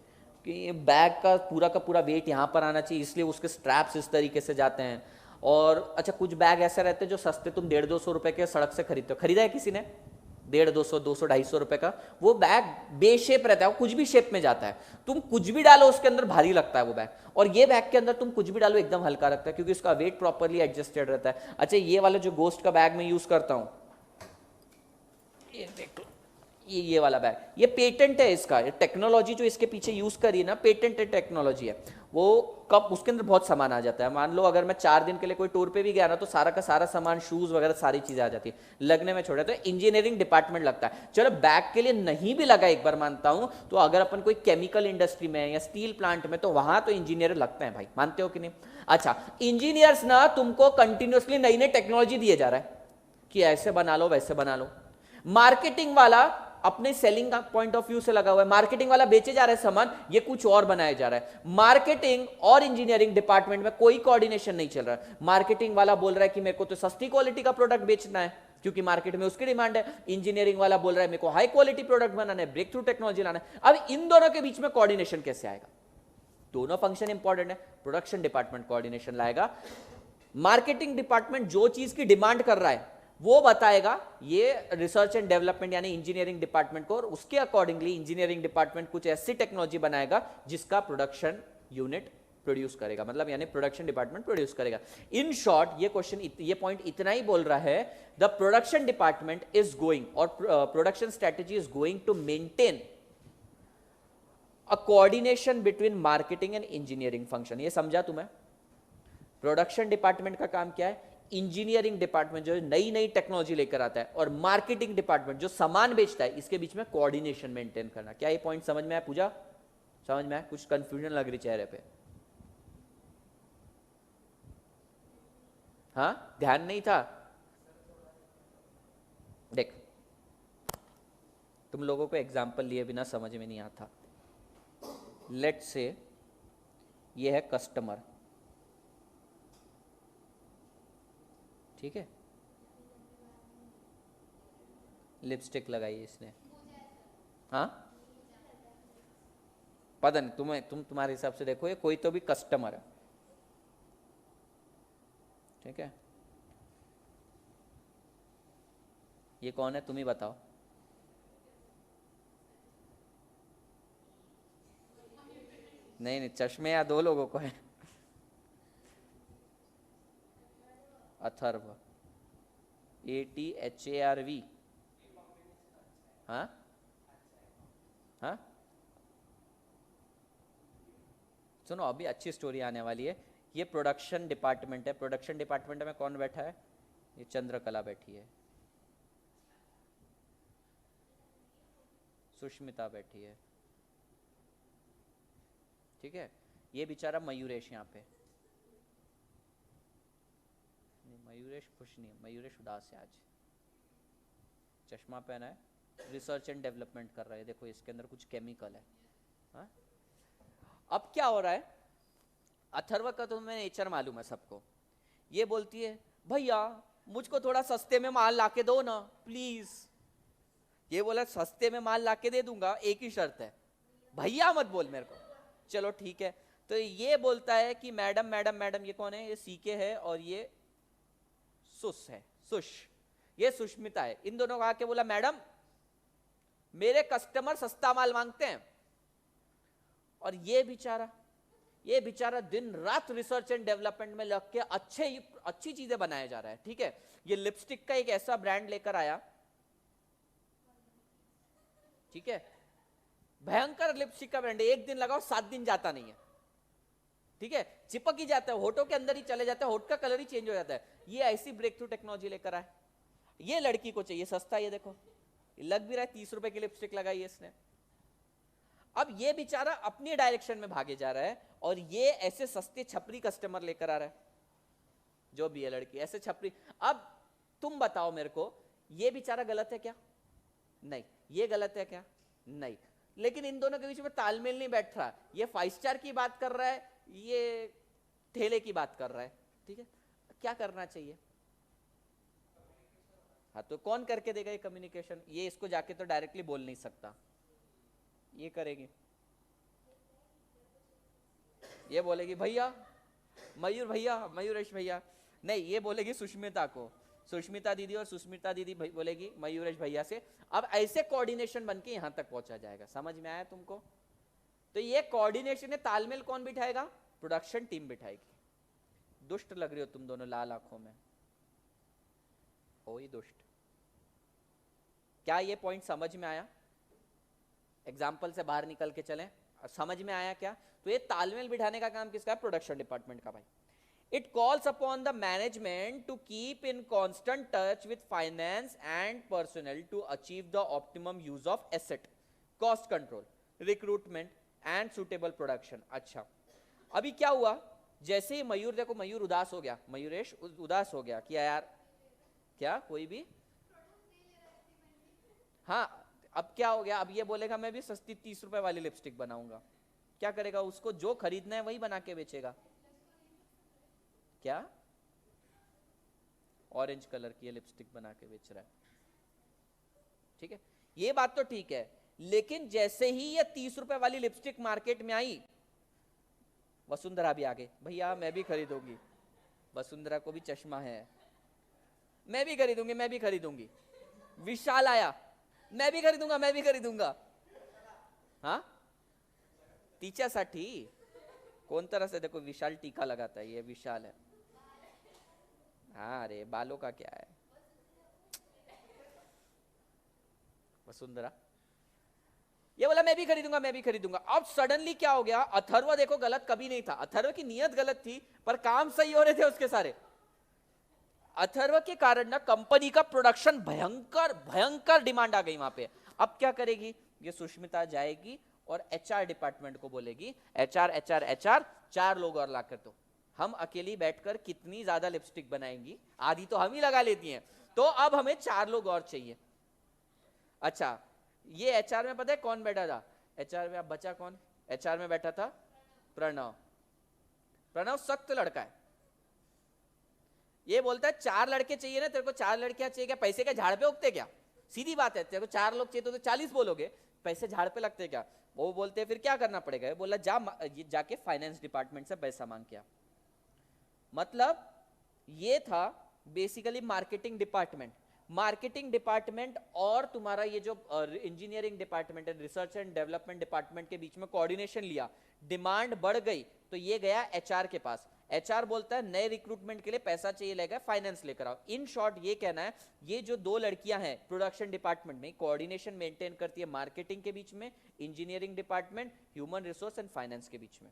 कि ये बैग का पूरा वेट यहां पर आना चाहिए, इसलिए उसके स्ट्रैप्स इस तरीके से जाते हैं. और अच्छा, कुछ बैग ऐसे रहते हैं जो सस्ते तुम 150-200 रुपए के सड़क से खरीदते हो. खरीदा है किसी ने? 150, 200, 250 रुपए का वो बैग बेशेप रहता है, वो कुछ भी शेप में जाता है. तुम कुछ भी डालो उसके अंदर भारी लगता है वो बैग. और ये बैग के अंदर तुम कुछ भी डालो एकदम हल्का रखता है क्योंकि उसका वेट प्रॉपरली एडजस्टेड रहता है. अच्छा, ये वाला जो गोस्ट का बैग मैं यूज करता हूं, ये देखो, ये वाला बैग, ये पेटेंट है इसका. ये टेक्नोलॉजी जो इसके पीछे यूज करी ना, पेटेंट टेक्नोलॉजी है. वो कब उसके अंदर बहुत सामान आ जाता है. मान लो अगर मैं 4 दिन के लिए कोई टूर पे भी गया ना, तो सारा का सारा सामान, शूज वगैरह सारी चीजें आ जाती है. लगने में छोड़ा तो इंजीनियरिंग डिपार्टमेंट लगता है. चलो बैग के लिए नहीं भी लगा एक बार मानता हूं, तो अगर अपन कोई केमिकल इंडस्ट्री में या स्टील प्लांट में, तो वहां तो इंजीनियर लगते हैं भाई. मानते हो कि नहीं? अच्छा, इंजीनियर्स ना तुमको कंटिन्यूसली नई नई टेक्नोलॉजी दिए जा रहा है कि ऐसे बना लो वैसे बना लो. मार्केटिंग वाला अपने सेलिंग पॉइंट ऑफ व्यू से लगा हुआ है. मार्केटिंग वाला बेचे जा रहा है सामान, ये कुछ और बनाया जा रहा है. मार्केटिंग और इंजीनियरिंग डिपार्टमेंट में कोई कोऑर्डिनेशन नहीं चल रहा है. मार्केटिंग वाला बोल रहा है कि मेरे को तो सस्ती क्वालिटी का प्रोडक्ट बेचना है क्योंकि मार्केट में उसकी डिमांड है. इंजीनियरिंग वाला बोल रहा है मेरे को हाई क्वालिटी प्रोडक्ट बनाना है, ब्रेक थ्रू टेक्नोलॉजी लाना है. अब इन दोनों के बीच में कोऑर्डिनेशन कैसे आएगा? दोनों फंक्शन इंपॉर्टेंट है. प्रोडक्शन डिपार्टमेंट कोऑर्डिनेशन लाएगा, मार्केटिंग डिपार्टमेंट जो चीज की डिमांड कर रहा है वो बताएगा ये रिसर्च एंड डेवलपमेंट यानी इंजीनियरिंग डिपार्टमेंट को, और उसके अकॉर्डिंगली इंजीनियरिंग डिपार्टमेंट कुछ ऐसी टेक्नोलॉजी बनाएगा जिसका प्रोडक्शन यूनिट प्रोड्यूस करेगा, मतलब यानी प्रोडक्शन डिपार्टमेंट प्रोड्यूस करेगा. इन शॉर्ट ये क्वेश्चन, ये पॉइंट इतना ही बोल रहा है, the production department is going, और production strategy is going to maintain a coordination between marketing and engineering function. ये समझा तुम्हें? प्रोडक्शन डिपार्टमेंट का काम क्या है? इंजीनियरिंग डिपार्टमेंट जो नई नई टेक्नोलॉजी लेकर आता है, और मार्केटिंग डिपार्टमेंट जो सामान बेचता है, इसके बीच में कोऑर्डिनेशन मेंटेन करना. क्या ये पॉइंट समझ में आया? पूजा समझ में आया? कुछ कंफ्यूजन लग रही चेहरे पे? हाँ, ध्यान नहीं था? देख, तुम लोगों को एग्जाम्पल लिए बिना समझ में नहीं आता. लेट्स से ये है कस्टमर, ठीक है, लिपस्टिक लगाई इसने. हाँ, पता नहीं, तुम्हारे हिसाब से देखो, ये कोई तो भी कस्टमर है, ठीक है. ये कौन है तुम ही बताओ? नहीं नहीं, चश्मे या 2 लोगों को है. अथर्व, ATHARV. हाँ हाँ, सुनो, अभी अच्छी स्टोरी आने वाली है. ये प्रोडक्शन डिपार्टमेंट है. प्रोडक्शन डिपार्टमेंट में कौन बैठा है? ये चंद्रकला बैठी है, सुष्मिता बैठी है, ठीक है. ये बेचारा मयूरेश यहाँ पे, मयूरेश खुश नहीं है, मयूरेश उदास है आज. चश्मा पहना है, रिसर्च एंड डेवलपमेंट कर रहा है. देखो इसके अंदर कुछ केमिकल है. हाँ? अब क्या हो रहा है? अथर्व का तो तुम्हें नेचर मालूम है सबको. ये बोलती है भैया मुझको थोड़ा सस्ते में माल लाके दो ना प्लीज। ये बोला सस्ते में माल लाके दे दूंगा, एक ही शर्त है, भैया मत बोल मेरे को। चलो ठीक है। तो ये बोलता है कि मैडम मैडम मैडम, ये कौन है? ये सीके है और ये सुश है, सुश, ये सुष्मिता है। इन दोनों को आके बोला मैडम मेरे कस्टमर सस्ता माल मांगते हैं। और ये बेचारा दिन रात रिसर्च एंड डेवलपमेंट में लग के अच्छी चीजें बनाया जा रहा है। ठीक है, ये लिपस्टिक का एक ऐसा ब्रांड लेकर आया, ठीक है, भयंकर लिपस्टिक का ब्रांड, एक दिन लगाओ 7 दिन जाता नहीं है। ठीक है, चिपक ही जाता है, होठों के अंदर ही चले जाता है, होठ का कलर ही चेंज हो जाता है। ये ऐसी ब्रेक थ्रू टेक्नोलॉजी लेकर आए। ये लड़की को चाहिए सस्ता, ये देखो लग भी रहा है 30 रुपए की लिपस्टिक लगाई है इसने। अब ये बेचारा अपनी डायरेक्शन में भागे जा रहा है और ये ऐसे सस्ते छपरी कस्टमर लेकर आ रहा है, जो भी है लड़की ऐसे छपरी। अब तुम बताओ मेरे को, ये बेचारा गलत है क्या? नहीं। ये गलत है क्या? नहीं। लेकिन इन दोनों के बीच में तालमेल नहीं बैठ रहा। ये 5 स्टार की बात कर रहा है, ये ठेले की बात कर रहा है। ठीक है, क्या करना चाहिए? हाँ, तो कौन करके देगा ये कम्युनिकेशन? ये इसको जाके तो डायरेक्टली बोल नहीं सकता, ये करेगी। ये बोलेगी भैया मयूर भैया, मयूरेश भैया। नहीं, ये बोलेगी सुष्मिता को, सुष्मिता दीदी, और सुष्मिता दीदी बोलेगी मयूरेश भैया से। अब ऐसे कोऑर्डिनेशन बन के यहां तक पहुंचा जाएगा। समझ में आया तुमको? तो ये कोऑर्डिनेशन है, तालमेल कौन बिठाएगा? Production team बिठाएगी। दुष्ट लग रही हो तुम दोनों लाल आंखों में, हो ही दुष्ट। क्या ये पॉइंट समझ में आया? एग्जाम्पल से बाहर निकल के चलें, समझ में आया क्या? तो ये तालमेल बिठाने का काम किसका है? प्रोडक्शन डिपार्टमेंट का भाई। It calls upon the management to keep in constant touch with finance and personnel to achieve the optimum use of asset, cost control, recruitment and suitable production। अच्छा, अभी क्या हुआ? जैसे ही मयूर, देखो मयूर उदास हो गया, मयूरेश उदास हो गया कि यार क्या कोई भी, हाँ अब क्या हो गया? अब ये बोलेगा मैं भी सस्ती 30 रुपए वाली लिपस्टिक बनाऊंगा। क्या करेगा? उसको जो खरीदना है वही बना के बेचेगा। क्या? ऑरेंज कलर की लिपस्टिक बना के बेच रहा है। ठीक है, ये बात तो ठीक है, लेकिन जैसे ही ये 30 रुपए वाली लिपस्टिक मार्केट में आई, वसुंधरा भी आ गई, भैया मैं भी खरीदूंगी। वसुंधरा को भी चश्मा है, मैं भी खरीदूंगी, मैं भी खरीदूंगी। विशाल आया, मैं भी खरीदूंगा, मैं भी खरीदूंगा। हाँ, तिच्यासाठी कोण तरह से, देखो विशाल टीका लगाता है, ये विशाल है। हाँ, अरे बालों का क्या है? वसुंधरा ये बोला मैं भी खरीदूंगा, मैं भी खरीदूंगा। अब सडनली क्या हो गया? अथर्व देखो गलत कभी नहीं था, अथर्व की नियत गलत थी पर काम सही हो रहे थे उसके सारे। अथर्व के कारण ना कंपनी का प्रोडक्शन भयंकर भयंकर डिमांड आ गई वहां पे। अब क्या करेगी? ये सुष्मिता जाएगी और एचआर डिपार्टमेंट को बोलेगी, एचआर एचआर एचआर 4 लोग और लाकर दो। हम अकेली बैठकर कितनी ज्यादा लिपस्टिक बनाएंगी, आधी तो हम ही लगा लेती हैं, तो अब हमें 4 लोग और चाहिए। अच्छा, ये एचआर में पता है कौन बैठा था? एचआर में अब बचा कौन? एचआर में बैठा था प्रणव। प्रणव सख्त लड़का है। ये बोलता है 4 लड़के चाहिए ना तेरे को, 4 लड़कियां चाहिए क्या? पैसे क्या झाड़ पे उगते क्या? सीधी बात है, तेरे को 4 लोग चाहिए तो 40 बोलोगे, पैसे झाड़ पे लगते क्या? वो बोलते हैं फिर क्या करना पड़ेगा? बोला जाके फाइनेंस डिपार्टमेंट से पैसा मांग के आ। मतलब ये था basically marketing department. Marketing department और तुम्हारा ये जो इंजीनियरिंग डिपार्टमेंट है, रिसर्च एंड डेवलपमेंट डिपार्टमेंट के बीच में कोऑर्डिनेशन लिया। डिमांड बढ़ गई तो ये गया एचआर के पास। एचआर बोलता है नए रिक्रूटमेंट के लिए पैसा चाहिए, लेगा फाइनेंस लेकर आओ। इन शॉर्ट ये कहना है, ये जो 2 लड़कियां हैं प्रोडक्शन डिपार्टमेंट में, कोऑर्डिनेशन मेंटेन करती है मार्केटिंग के बीच में, engineering department, human resource and finance के बीच में।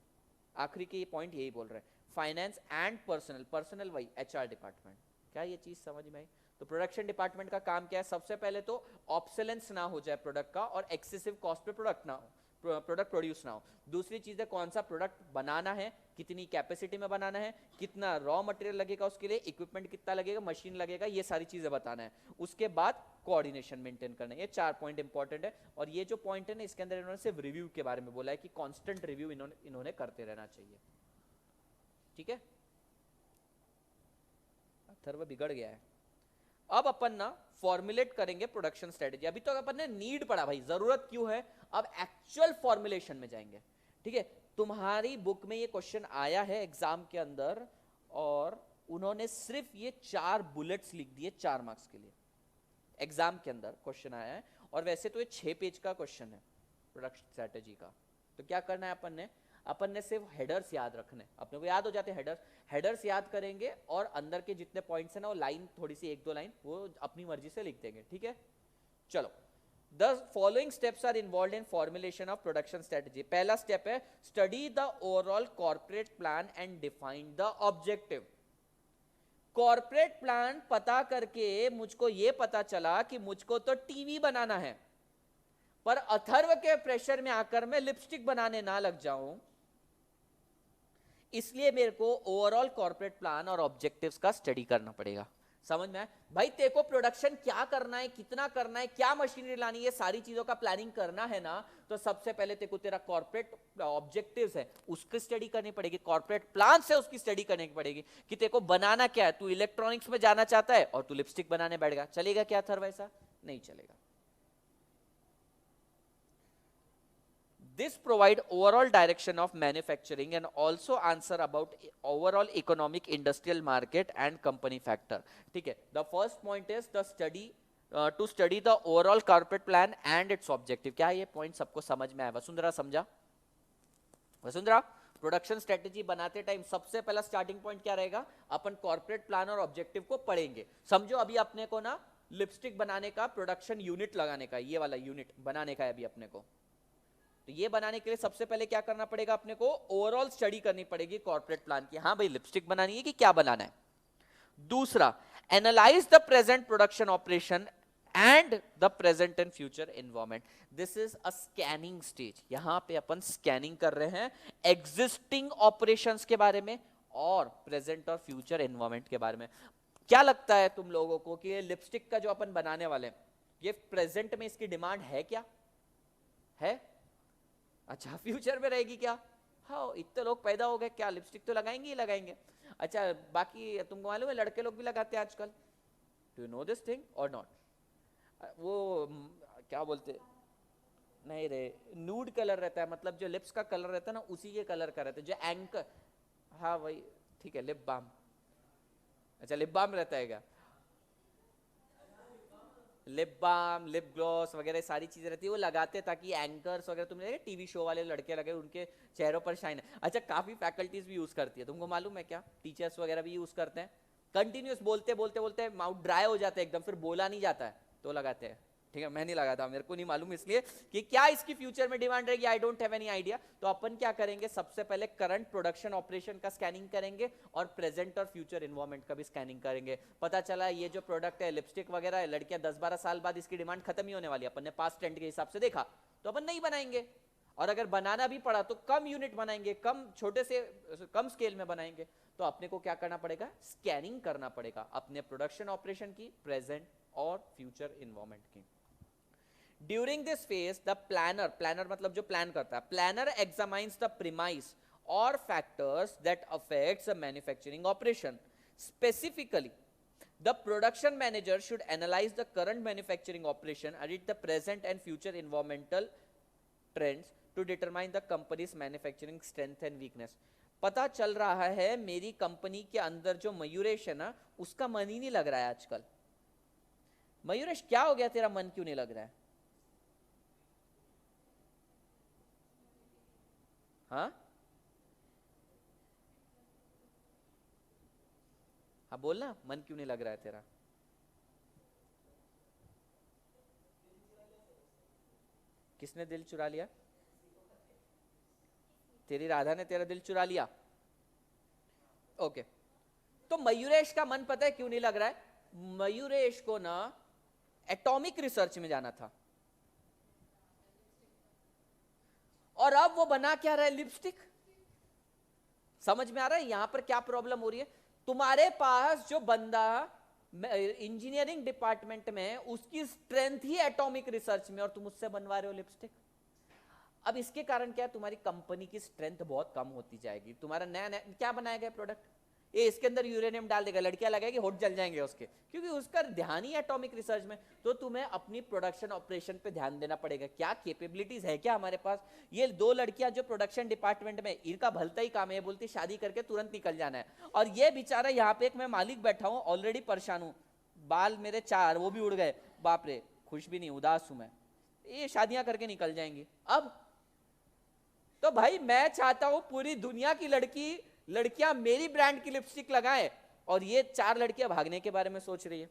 आखिरी के ये पॉइंट यही बोल रहे हैं, फाइनेंस एंड पर्सनल, पर्सनल वही एचआर डिपार्टमेंट। क्या ये चीज समझ में आई? तो प्रोडक्शन डिपार्टमेंट का काम क्या है? सबसे पहले तो ऑब्सोलेंस ना हो जाए प्रोडक्ट का, और एक्सेसिव कॉस्ट पे प्रोडक्ट ना हो, प्रोडक्ट प्रोड्यूस ना हो। दूसरी चीज है कौन सा प्रोडक्ट बनाना है, कितनी कैपेसिटी में बनाना है, कितना रॉ मटेरियल लगेगा उसके लिए, इक्विपमेंट कितना लगेगा, मशीन लगेगा, ये सारी चीजें बताना है। उसके बाद कोऑर्डिनेशन मेंटेन करना है। ये 4 पॉइंट इंपॉर्टेंट है। और ये जो पॉइंट है ना, इसके अंदर इन्होंने सिर्फ रिव्यू के बारे में बोला है कि कांस्टेंट रिव्यू इन्होंने करते रहना चाहिए। ठीक है, अथर्व बिगड़ गया है। अब अपन ना फॉर्मुलेट करेंगे प्रोडक्शन स्ट्रेटेजी। अभी तो अपन ने नीड पढ़ा भाई, जरूरत क्यों है, अब एक्चुअल फॉर्मुलेशन में जाएंगे। ठीक है, तुम्हारी बुक में ये क्वेश्चन आया है एग्जाम के अंदर, और उन्होंने सिर्फ ये 4 बुलेट्स लिख दिए 4 मार्क्स के लिए। एग्जाम के अंदर क्वेश्चन आया है, और वैसे तो ये 6 पेज का क्वेश्चन है प्रोडक्शन स्ट्रेटेजी का। तो क्या करना है अपन ने सिर्फ हेडर्स याद रखने, अपने को याद हो जाते हैं हेडर्स, हेडर्स याद करेंगे, और अंदर के जितने पॉइंट्स है ना, वो लाइन थोड़ी सी 1-2 लाइन वो अपनी मर्जी से लिख देंगे। ठीक है, चलो। The following steps are involved in formulation of production strategy. पहला स्टेप है study the overall corporate plan and define the objective. Corporate plan पता करके मुझको ये पता चला कि मुझको तो टीवी बनाना है, पर अथर्व के प्रेशर में आकर मैं लिपस्टिक बनाने ना लग जाऊं, इसलिए मेरे को ओवरऑल कॉर्पोरेट प्लान और ऑब्जेक्टिव्स का स्टडी करना पड़ेगा। समझ में आया भाई? तेरे को प्रोडक्शन क्या करना है, कितना करना है, क्या मशीनरी लानी है, सारी चीजों का प्लानिंग करना है ना, तो सबसे पहले तेरे को तेरा कॉर्पोरेट ऑब्जेक्टिव्स है उसकी स्टडी करनी पड़ेगी, कॉर्पोरेट प्लान से उसकी स्टडी करनी पड़ेगी कि तेरे को बनाना क्या है। तू इलेक्ट्रॉनिक्स में जाना चाहता है और तू लिपस्टिक बनाने बैठ गया, चलेगा क्या थर? वैसा नहीं चलेगा। This provide overall direction of manufacturing and also answer about overall economic industrial market and company factor. ठीक है, the first point is the study to study the overall corporate plan and its objective. क्या ये पॉइंट सबको समझ में आया? वसुंधरा समझा? वसुंधरा, प्रोडक्शन स्ट्रेटेजी बनाते टाइम सबसे पहला स्टार्टिंग पॉइंट क्या रहेगा? अपन कॉर्पोरेट प्लान और ऑब्जेक्टिव को पढ़ेंगे। समझो अभी अपने को ना लिपस्टिक बनाने का प्रोडक्शन यूनिट लगाने का, ये वाला यूनिट बनाने का है अभी अपने को। तो ये बनाने के लिए सबसे पहले क्या करना पड़ेगा? अपने को ओवरऑल स्टडी करनी पड़ेगी कॉर्पोरेट प्लान की। हाँ भाई, लिपस्टिक बनानी है कि क्या बनाना है। दूसरा, analyse the present production operation and the present and future environment. This is a scanning stage. यहां पे अपन स्कैनिंग कर रहे हैं एग्जिस्टिंग ऑपरेशंस के बारे में और प्रेजेंट और फ्यूचर एनवायरमेंट के बारे में। क्या लगता है तुम लोगों को कि ये लिपस्टिक का जो अपन बनाने वाले हैं, ये प्रेजेंट में इसकी डिमांड है क्या? है? अच्छा, फ्यूचर में रहेगी क्या? हाँ, इतने लोग पैदा हो गए, क्या लिपस्टिक तो लगाएंगे ही लगाएंगे। अच्छा, बाकी तुमको मालूम है लड़के लोग भी लगाते हैं आजकल। Do you know this thing और नॉट? वो क्या बोलते, नहीं रे, नूड कलर रहता है, मतलब जो लिप्स का कलर रहता है ना, उसी के कलर का रहता है, जो एंकर। हाँ वही, ठीक है, लिप बाम। अच्छा, लिप बाम रहता है क्या? लिप बाम, लिप ग्लॉस वगैरह सारी चीजें रहती है, वो लगाते हैं ताकि एंकर्स वगैरह, तुमने देखे टीवी शो वाले लड़के लगे, उनके चेहरों पर शाइन है। अच्छा, काफी फैकल्टीज भी यूज करती है, तुमको मालूम है क्या? टीचर्स वगैरह भी यूज करते हैं। कंटिन्यूस बोलते बोलते बोलते माउथ ड्राई हो जाता है एकदम, फिर बोला नहीं जाता है, तो लगाते हैं। ठीक है, मैं नहीं लगाता, मेरे को नहीं मालूम, इसलिए कि क्या इसकी फ्यूचर में डिमांड रहेगी, I don't have any idea. तो अपन क्या करेंगे, सबसे पहले करंट प्रोडक्शन ऑपरेशन का स्कैनिंग करेंगे और प्रेजेंट और फ्यूचर एनवायरमेंट का भी स्कैनिंग करेंगे। पता चला ये जो प्रोडक्ट है लिपस्टिक वगैरह है, लड़कियां 10-12 साल बाद इसकी डिमांड खत्म ही होने वाली है, अपन ने पास्ट ट्रेंड के हिसाब से देखा, तो अपन नहीं बनाएंगे। और अगर बनाना भी पड़ा तो कम यूनिट बनाएंगे, कम छोटे से कम स्केल में बनाएंगे। तो अपने को क्या करना पड़ेगा? स्कैनिंग करना पड़ेगा अपने प्रोडक्शन ऑपरेशन की, प्रेजेंट और फ्यूचर एनवायरमेंट की। During this phase the planner, planner मतलब जो प्लान करता है, प्लानर एग्जामाइंस द प्रीमाइस और factors that affects the manufacturing operation. Specifically the production manager should analyze the current manufacturing operation and the present and future environmental trends to determine the company's manufacturing strength and weakness. पता चल रहा है मेरी कंपनी के अंदर जो मयूरेश है ना, उसका मन ही नहीं लग रहा है आजकल। मयूरेश, क्या हो गया, तेरा मन क्यों नहीं लग रहा है? हाँ हाँ, बोलना, मन क्यों नहीं लग रहा है तेरा? किसने दिल चुरा लिया? तेरी राधा ने तेरा दिल चुरा लिया? ओके, तो मयूरेश का मन पता है क्यों नहीं लग रहा है? मयूरेश को ना एटॉमिक रिसर्च में जाना था, और अब वो बना क्या रहा है? लिपस्टिक। समझ में आ रहा है यहां पर क्या प्रॉब्लम हो रही है? तुम्हारे पास जो बंदा इंजीनियरिंग डिपार्टमेंट में, उसकी स्ट्रेंथ ही एटॉमिक रिसर्च में, और तुम उससे बनवा रहे हो लिपस्टिक। अब इसके कारण क्या है? तुम्हारी कंपनी की स्ट्रेंथ बहुत कम होती जाएगी। तुम्हारा नया नया क्या बनाया गया प्रोडक्ट, ये इसके अंदर यूरेनियम डाल देगा, लड़कियां लगाएगी होठ जल जाएंगे उसके, क्योंकि उसका ध्यान ही एटॉमिक रिसर्च में। तो तुम्हें अपनी प्रोडक्शन ऑपरेशन पे ध्यान देना पड़ेगा, क्या कैपेबिलिटीज है क्या हमारे पास। ये दो लड़कियां जो प्रोडक्शन डिपार्टमेंट में, इनका भलता ही काम है, बोलती शादी करके तुरंत निकल जाना है, और ये बेचारा यहाँ पे एक मैं मालिक बैठा हूँ, ऑलरेडी परेशान हूँ, बाल मेरे 4 वो भी उड़ गए, बाप रे, खुश भी नहीं, उदास हूं मैं, ये शादियां करके निकल जाएंगी। अब तो भाई मैं चाहता हूं पूरी दुनिया की लड़कियां मेरी ब्रांड की लिपस्टिक लगाएं, और ये 4 लड़कियां भागने के बारे में सोच रही है।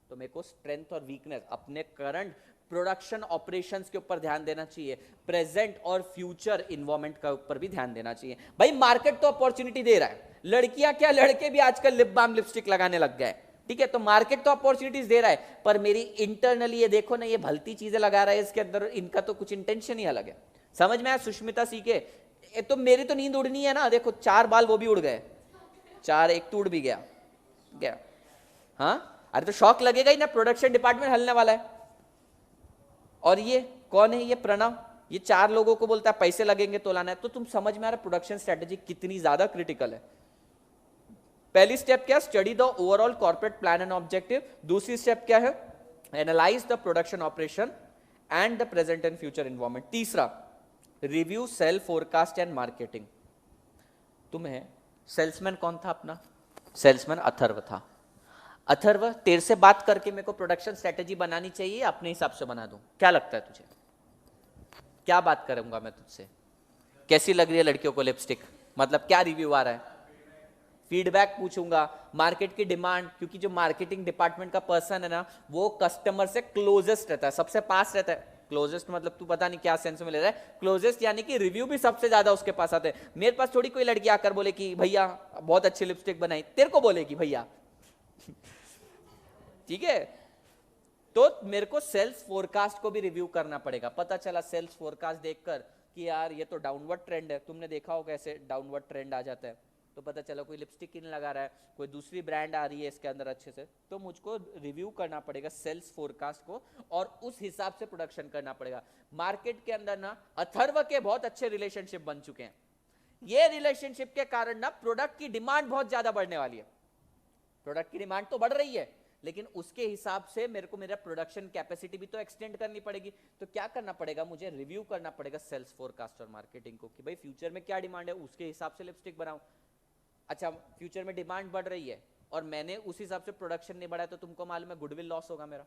तो मेरे को स्ट्रेंथ और वीकनेस अपने करंट प्रोडक्शन ऑपरेशंस के ऊपर ध्यान देना चाहिए, प्रेजेंट और फ्यूचर इन्वायरमेंट का ऊपर भी ध्यान देना चाहिए। भाई मार्केट तो अपॉर्चुनिटी दे रहा है, लड़कियां क्या लड़के भी आजकल लिप बाम लिपस्टिक लगाने लग गए, ठीक है, तो मार्केट तो अपॉर्चुनिटीज दे रहा है, पर मेरी इंटरनली ये देखो ना, ये भलती चीजें लगा रहा है, इसके अंदर इनका तो कुछ इंटेंशन ही अलग है। समझ में आया सुष्मिता सीखे, तो मेरी तो नींद उड़नी है ना, देखो 4 बाल वो भी उड़ गए, 4 एक तो उड़ भी गया। हाँ अरे तो शॉक लगेगा ही ना, प्रोडक्शन डिपार्टमेंट हलने वाला है। और ये कौन है, ये प्रणव, ये 4 लोगों को बोलता है पैसे लगेंगे तो लाना है। तो तुम समझ में आ रहा प्रोडक्शन स्ट्रेटेजी कितनी ज्यादा क्रिटिकल है। पहली स्टेप क्या, study the overall corporate plan and objective. दूसरी स्टेप क्या है, analyse the production operation and the present and future environment. तीसरा, review sale forecast and marketing. तुम्हें सेल्समैन कौन था अपना, सेल्समैन अथर्व था। अथर्व तेरे से बात करके मेरे को प्रोडक्शन स्ट्रेटेजी बनानी चाहिए, अपने हिसाब से बना दूं, क्या लगता है तुझे, क्या बात करूंगा मैं तुझसे, कैसी लग रही है लड़कियों को लिपस्टिक, मतलब क्या रिव्यू आ रहा है, फीडबैक पूछूंगा, मार्केट की डिमांड, क्योंकि जो मार्केटिंग डिपार्टमेंट का पर्सन है ना, वो कस्टमर से क्लोजेस्ट रहता है, सबसे पास रहता है। क्लोजेस्ट मतलब तू पता नहीं क्या सेंस में ले रहा है, क्लोजेस्ट यानी कि रिव्यू भी सबसे ज्यादा उसके पास आते हैं। मेरे पास थोड़ी कोई लड़की आकर बोले कि भैया बहुत अच्छी लिपस्टिक बनाई, तेरे को बोलेगी भैया ठीक है। तो मेरे को सेल्स फोरकास्ट को भी रिव्यू करना पड़ेगा। पता चला सेल्स फोरकास्ट देखकर कि यार ये तो डाउनवर्ड ट्रेंड है, तुमने देखा होगा ऐसे डाउनवर्ड ट्रेंड आ जाता है, तो पता चला कोई लिपस्टिक ही नहीं लगा रहा है, कोई दूसरी ब्रांड आ रही है इसके अंदर अच्छे से, तो मुझको रिव्यू करना पड़ेगा सेल्स फोरकास्ट को, और उस हिसाब से प्रोडक्शन करना पड़ेगा। मार्केट के अंदर ना अथर्व के बहुत अच्छे रिलेशनशिप बन चुके हैं, ये रिलेशनशिप के कारण ना प्रोडक्ट की डिमांड बहुत ज्यादा बढ़ने वाली है। प्रोडक्ट की डिमांड तो बढ़ रही है, लेकिन उसके हिसाब से मेरे को मेरा प्रोडक्शन कैपेसिटी भी तो एक्सटेंड करनी पड़ेगी। तो क्या करना पड़ेगा, मुझे रिव्यू करना पड़ेगा सेल्स फोरकास्ट और मार्केटिंग को, कि भाई फ्यूचर में क्या डिमांड है, उसके हिसाब से लिपस्टिक बनाऊं। अच्छा फ्यूचर में डिमांड बढ़ रही है और मैंने उस हिसाब से प्रोडक्शन नहीं बढ़ाया, तो तुमको मालूम है गुडविल लॉस होगा मेरा।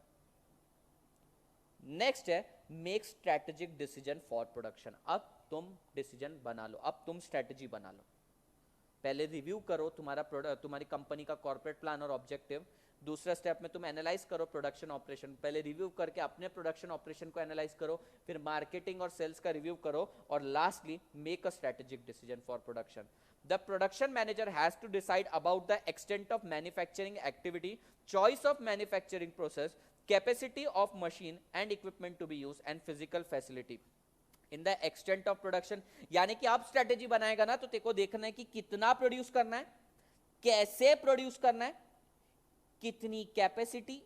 नेक्स्ट है make strategic decision for production. अब तुम डिसीजन बना लो, अब तुम स्ट्रेटेजी बना लो। पहले रिव्यू करो तुम्हारी कंपनी का कॉर्पोरेट प्लान और ऑब्जेक्टिव। दूसरा स्टेप में तुम एनालाइज करो प्रोडक्शन ऑपरेशन, पहले रिव्यू करके अपने प्रोडक्शन ऑपरेशन को एनालाइज करो, फिर मार्केटिंग और सेल्स का रिव्यू करो, और lastly make a strategic decision for production. The production manager has to decide about the extent of manufacturing activity, choice of manufacturing process, capacity of machine and equipment to be used, and physical facility. In the extent of production, यानी कि आप स्ट्रेटेजी बनाएगा ना, तो तेरे को देखना है कि कितना प्रोड्यूस करना है, कैसे प्रोड्यूस करना है, कितनी कैपेसिटी,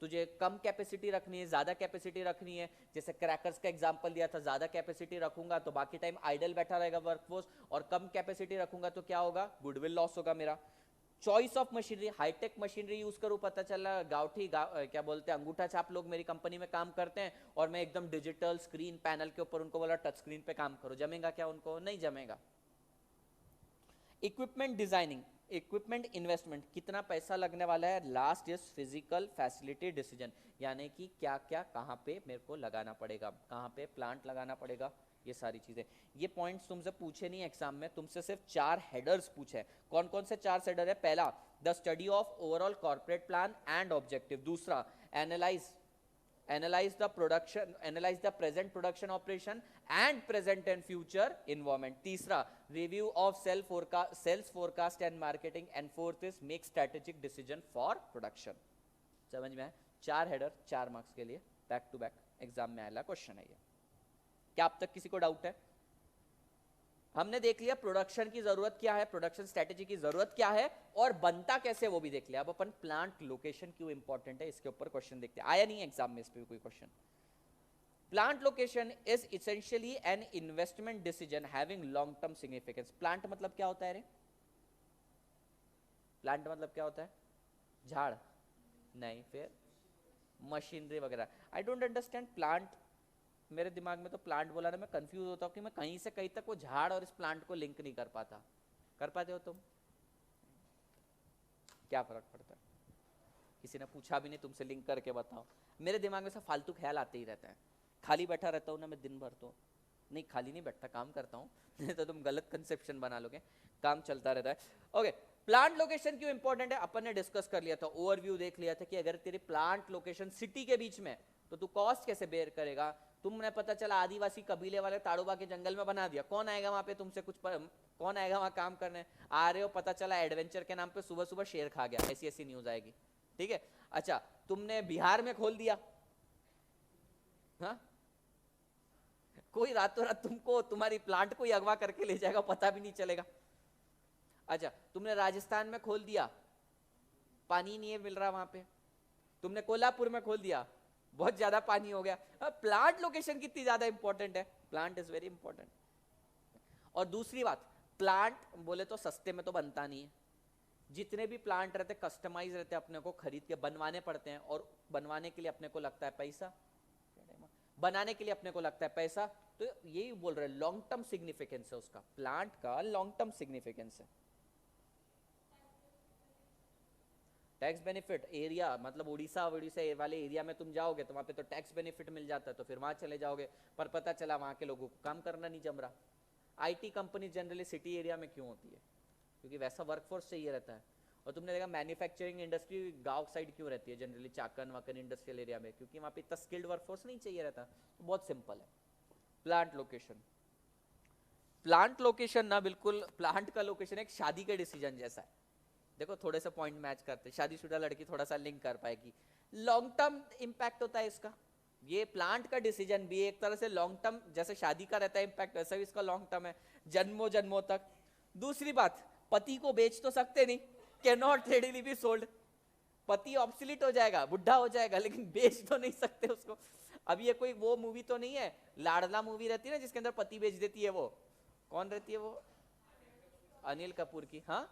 तुझे कम कैपेसिटी रखनी है, ज्यादा कैपेसिटी रखनी है। जैसे क्रैकर्स का एग्जांपल दिया था, ज्यादा कैपेसिटी रखूंगा तो बाकी टाइम आइडल बैठा रहेगा वर्कफोर्स, और कम कैपेसिटी रखूंगा तो क्या होगा, गुडविल लॉस होगा मेरा। Choice of machinery, hi-tech machinery use करूं, पता चला क्या बोलते हैं अंगूठा छाप लोग मेरी कंपनी में काम करते हैं, और मैं एकदम डिजिटल स्क्रीन पैनल के ऊपर उनको बोला टच स्क्रीन पे काम करो, जमेगा क्या उनको, नहीं जमेगा। इक्विपमेंट डिजाइनिंग, इक्विपमेंट इन्वेस्टमेंट, कितना पैसा लगने वाला है। Last is physical facility decision, यानी कि क्या क्या कहाँ पे मेरे को लगाना पड़ेगा, कहाँ पे प्लांट लगाना पड़ेगा, ये सारी चीजें। ये पॉइंट्स तुमसे पूछे नहीं एग्जाम में, तुमसे सिर्फ 4 हेडर्स पूछे। कौन कौन से 4 हेडर है, पहला the study of overall corporate plan and objective, दूसरा analyze the present production operation and present and future environment, तीसरा review of sales forecast and marketing, and fourth is make strategic decision for production। समझ में आया, 4 हेडर 4 मार्क्स के लिए बैक टू बैक एग्जाम में आएगा क्वेश्चन है ये। क्या अब तक किसी को डाउट है? हमने देख लिया प्रोडक्शन की जरूरत क्या है, प्रोडक्शन स्ट्रेटेजी की जरूरत क्या है, और बनता कैसे वो भी देख लिया। अब अपन प्लांट लोकेशन क्यों इंपॉर्टेंट है इसके ऊपर क्वेश्चन देखते हैं। आया नहीं एग्जाम में इस पे कोई question. Plant location is essentially an investment decision having long term significance. Plant मतलब क्या होता है रे? प्लांट मतलब क्या होता है? झाड़ नहीं, फिर मशीनरी वगैरह। आई डोंट अंडरस्टैंड प्लांट, मेरे दिमाग में तो प्लांट बोला ना मैं कंफ्यूज होता हूँ कि मैं कहीं से कहीं तक वो झाड़ और इस प्लांट को लिंक नहीं कर पाता। कर पाते हो तुम? क्या फर्क पड़ता है? किसी ने पूछा भी नहीं, तुमसे लिंक करके बताओ। मेरे दिमाग में सब फालतू ख्याल आते ही रहते हैं। खाली बैठा रहता हूँ ना मैं दिन भर, तो नहीं खाली नहीं बैठता, काम करता हूँ नहीं तो तुम गलत कंसेप्शन बना लोगे, काम चलता रहता है। ओके, प्लांट लोकेशन क्यों इंपॉर्टेंट है अपन ने डिस्कस कर लिया था, ओवरव्यू देख लिया था कि अगर तेरी प्लांट लोकेशन सिटी के बीच में तो तू कॉस्ट कैसे बेयर करेगा। तुमने पता चला आदिवासी कबीले वाले ताड़ोबा के जंगल में बना दिया, कौन आएगा वहां पे तुमसे कुछ कौन आएगा वहां काम करने? आ रहे हो, पता चला एडवेंचर के नाम पे सुबह सुबह शेर खा गया, ऐसी ऐसी न्यूज आएगी। ठीक है, अच्छा तुमने बिहार में खोल दिया, हाँ कोई रातों रात तुमको तुम्हारी प्लांट को ही अगवा करके ले जाएगा, पता भी नहीं चलेगा। अच्छा तुमने राजस्थान में खोल दिया, पानी नहीं है मिल रहा वहां पे। तुमने कोल्हापुर में खोल दिया, बहुत ज्यादा पानी हो गया। प्लांट लोकेशन कितनी ज्यादा इंपॉर्टेंट है, प्लांट इज वेरी इंपॉर्टेंट। और दूसरी बात, प्लांट बोले तो सस्ते में तो बनता नहीं है, जितने भी प्लांट रहते कस्टमाइज रहते, अपने को खरीद के बनवाने पड़ते हैं, और बनवाने के लिए अपने को लगता है पैसा, बनाने के लिए अपने को लगता है पैसा। तो यही बोल रहे हैं लॉन्ग टर्म सिग्निफिकेंस है उसका, प्लांट का लॉन्ग टर्म सिग्निफिकेंस है। टैक्स बेनिफिट, एरिया मतलब उड़ीसा वाले एरिया में तुम जाओगे तो वहां पे तो टैक्स बेनिफिट मिल जाता है, तो फिर वहां चले जाओगे, पर पता चला वहां के लोगों को काम करना नहीं जम रहा। IT company generally city area में क्यों होती है? क्योंकि वैसा वर्कफोर्स चाहिए रहता है। और तुमने देखा मैन्युफैक्चरिंग इंडस्ट्री गांव साइड क्यों रहती है जनरली, चाकन वाकन इंडस्ट्रियल एरिया में, क्योंकि वहां पे इतना स्किल्ड वर्कफोर्स नहीं चाहिए रहता। तो बहुत सिंपल है प्लांट लोकेशन। प्लांट लोकेशन ना बिल्कुल, प्लांट का लोकेशन एक शादी का डिसीजन जैसा है। देखो थोड़े से पॉइंट मैच करते, शादीशुदा लड़की थोड़ा सा लिंक कर पाएगी, लॉन्ग टर्म इंपैक्ट होता है इसका। ये प्लांट का डिसीजन भी एक तरह से लॉन्ग टर्म, जैसे शादी का रहता है इंपैक्ट, वैसा भी इसका लॉन्ग टर्म है, जन्मों जन्मों तक। दूसरी बात, पति को बेच तो सकते नहीं, can not readily be sold. पति ऑब्सोलीट हो जाएगा, बुढ़ा हो जाएगा, लेकिन बेच तो नहीं सकते उसको। अब ये कोई वो मूवी तो नहीं है, लाडला मूवी रहती है ना जिसके अंदर पति बेच देती है, वो कौन रहती है वो? अनिल कपूर की, हाँ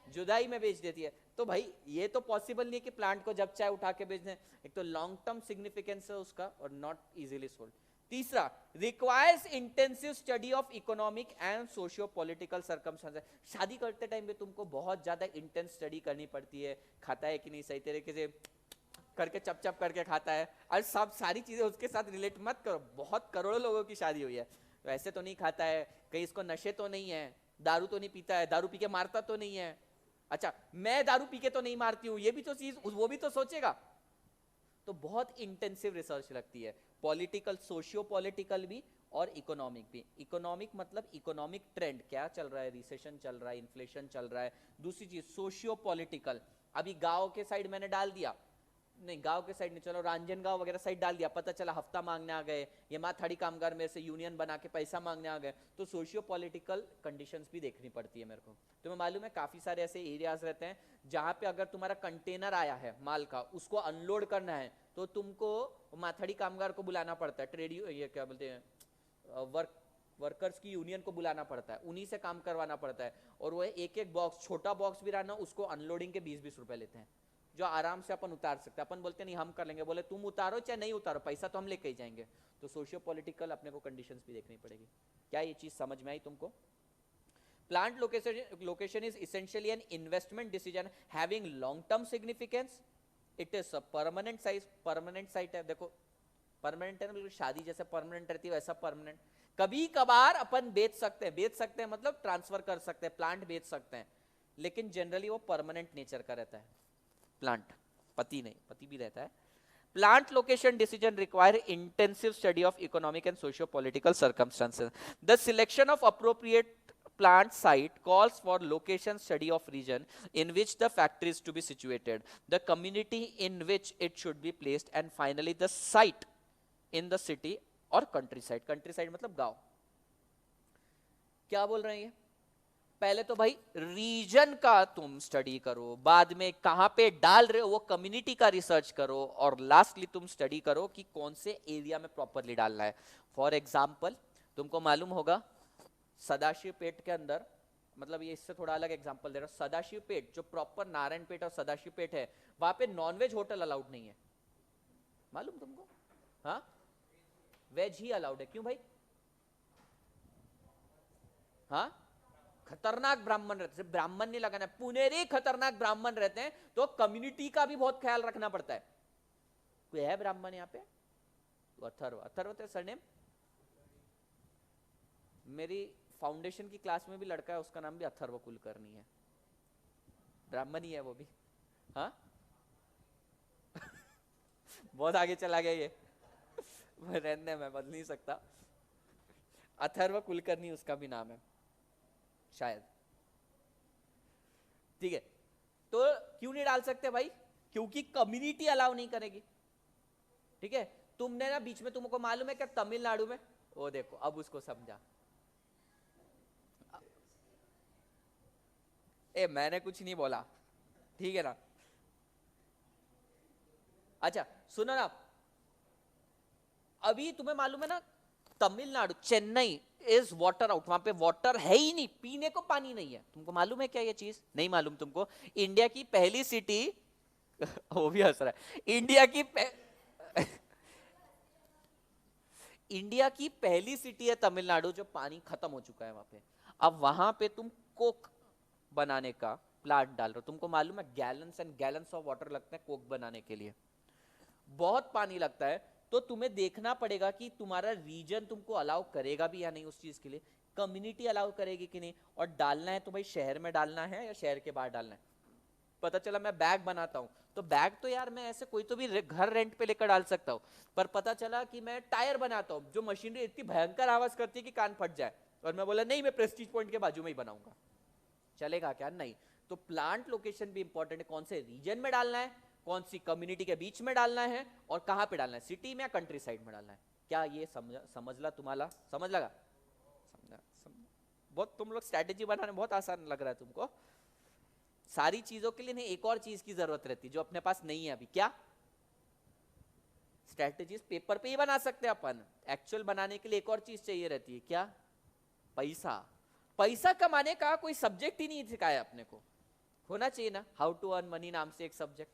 जुदाई में बेच देती है। तो भाई ये तो पॉसिबल नहीं है कि प्लांट को जब चाहे उठा के बेच दें, एक तो लॉन्ग टर्म सिग्निफिकेंस है उसका, और नॉट इजीली सोल्ड। तीसरा, requires intensive study of economic and socio political circumstances. शादी करते टाइम पे तुमको बहुत ज्यादा इंटेंस स्टडी करनी पड़ती है, खाता है कि नहीं सही तरीके से करके, चप चप करके खाता है, और सब सारी चीजें उसके साथ रिलेट मत करो। बहुत करोड़ों लोगों की शादी हुई है, तो ऐसे तो नहीं खाता है, कहीं इसको नशे तो नहीं है, दारू तो नहीं पीता है, दारू पी के मारता तो नहीं है। अच्छा मैं दारू पी के तो नहीं मारती हूँ, ये भी तो चीज वो भी तो सोचेगा। तो बहुत इंटेंसिव रिसर्च लगती है, पॉलिटिकल, सोशियो पॉलिटिकल भी और इकोनॉमिक भी। इकोनॉमिक मतलब इकोनॉमिक ट्रेंड क्या चल रहा है, रिसेशन चल रहा है, इन्फ्लेशन चल रहा है। दूसरी चीज सोशियो पॉलिटिकल, अभी गांव के साइड मैंने डाल दिया, नहीं गांव के साइड नहीं, चलो रांजनगांव वगैरह साइड डाल दिया, पता चला हफ्ता मांगने आ गए, ये माथाड़ी कामगार मेरे से यूनियन बना के पैसा मांगने आ गए, तो सोशियो पॉलिटिकल कंडीशंस भी देखनी पड़ती है मेरे को। तुम्हें मालूम है काफी सारे ऐसे एरियाज रहते हैं जहां पे अगर तुम्हारा कंटेनर आया है माल का, उसको अनलोड करना है, तो तुमको माथाड़ी कामगार को बुलाना पड़ता है, ट्रेड ये क्या बोलते हैं, वर्कर्स की यूनियन को बुलाना पड़ता है, उन्हीं से काम करवाना पड़ता है। और वो एक एक बॉक्स, छोटा बॉक्स भी रहना, उसको अनलोडिंग के 20-20 रुपए लेते हैं, जो आराम से अपन उतार सकते हैं। अपन बोलते नहीं हम कर लेंगे, बोले तुम उतारो चाहे नहीं उतारो, पैसा तो हम लेके ही जाएंगे। तो सोशियो पॉलिटिकल अपने को कंडीशंस भी देखनी पड़ेगी। क्या ये चीज समझ में आई तुमको? Plant location is essentially an investment decision having long term significance. It is permanent site है। देखो परमानेंट है ना, बिल्कुल शादी जैसे परमानेंट रहती है वैसा परमानेंट। कभी कभार अपन बेच सकते हैं मतलब ट्रांसफर कर सकते हैं, प्लांट बेच सकते हैं, लेकिन जनरली वो परमानेंट नेचर का रहता है प्लांट। पति नहीं, पति भी रहता है। Plant location decision require intensive study of economic and socio political circumstances. The selection of appropriate plant site calls for location study of region in which the factory is to be situated, the community in which it should be placed, and finally the site in the city or countryside. countryside मतलब गांव। क्या बोल रहे हैं ये? पहले तो भाई रीजन का तुम स्टडी करो, बाद में कहां पे डाल रहे हो वो कम्युनिटी का रिसर्च करो, और लास्टली तुम स्टडी करो कि कौन से एरिया में प्रॉपरली डालना है। फॉर एग्जाम्पल तुमको मालूम होगा सदाशिव पेट के अंदर मतलब ये इससे थोड़ा अलग एग्जांपल दे रहा हूं, सदाशिव पेट जो प्रॉपर नारायण पेट और सदाशिव पेट है, वहां पे नॉनवेज होटल अलाउड नहीं है, मालूम तुमको? हाँ, वेज ही अलाउड है। क्यों भाई? हाँ, खतरनाक ब्राह्मण रहते, सिर्फ ब्राह्मण नहीं लगाना, पुनेरी खतरनाक ब्राह्मण रहते हैं, तो कम्युनिटी का भी बहुत ख्याल रखना पड़ता है। कोई है ब्राह्मण यहाँ पे? अथर्व, अथर्व तेरा सरनेम? मेरी फाउंडेशन की क्लास में भी लड़का है, उसका नाम भी अथर्व कुलकर्णी है, ब्राह्मण ही है वो भी। हाँ बहुत आगे चला गया ये रहने में बदल नहीं सकता, अथर्व कुलकर्णी उसका भी नाम है शायद। ठीक है, तो क्यों नहीं डाल सकते भाई? क्योंकि कम्युनिटी अलाउ नहीं करेगी। ठीक है, तुमने ना बीच में, तुमको मालूम है क्या तमिलनाडु में, वो देखो अब उसको समझा। ए मैंने कुछ नहीं बोला, ठीक है ना? अच्छा सुनो ना, अभी तुम्हें मालूम है ना Tamil Nadu, Chennai is water out, वहां पे वाटर है ही नहीं, पीने को पानी नहीं है। तुमको मालूम है क्या ये चीज? नहीं मालूम तुमको? इंडिया की पहली सिटी वो भी हंस रहा है, इंडिया की पहली सिटी है तमिलनाडु जो पानी खत्म हो चुका है वहां पे। अब वहां पे तुम कोक बनाने का प्लांट डाल रहे हो, तुमको मालूम है gallons and gallons of water लगते हैं कोक बनाने के लिए, बहुत पानी लगता है। तो तुम्हें देखना पड़ेगा कि तुम्हारा रीजन तुमको अलाउ करेगा भी या नहीं उस चीज के लिए, कम्युनिटी अलाउ करेगी कि नहीं, और डालना है तो भाई शहर में डालना है या शहर के बाहर डालना है। पता चला मैं बैग बनाता हूं, तो बैग तो यार मैं ऐसे कोई तो भी घर रेंट पे लेकर डाल सकता हूं, पर पता चला कि मैं टायर बनाता हूं जो मशीनरी इतनी भयंकर आवाज करती है कि कान फट जाए, और मैं बोला नहीं मैं प्रेस्टीज पॉइंट के बाजू में ही बनाऊंगा, चलेगा क्या? नहीं। तो प्लांट लोकेशन भी इंपॉर्टेंट है, कौन से रीजन में डालना है, कौन सी कम्युनिटी के बीच में डालना है, और कहां पे डालना है, सिटी में या कंट्री साइड में डालना है। क्या ये समझ ला तुम्हारा? समझ लगा? समझा? बहुत तुम लोग स्ट्रैटेजी बनाने बहुत आसान लग रहा है तुमको। सारी चीजों के लिए नहीं, एक और चीज की जरूरत रहती है जो अपने पास नहीं है अभी। क्या? स्ट्रैटेजीज पेपर पे ही बना सकते हैं अपन, एक्चुअल बनाने के लिए एक और चीज चाहिए रहती है। क्या? पैसा। पैसा कमाने का कोई सब्जेक्ट ही नहीं सिखाया अपने को, होना चाहिए ना, हाउ टू अर्न मनी नाम से एक सब्जेक्ट,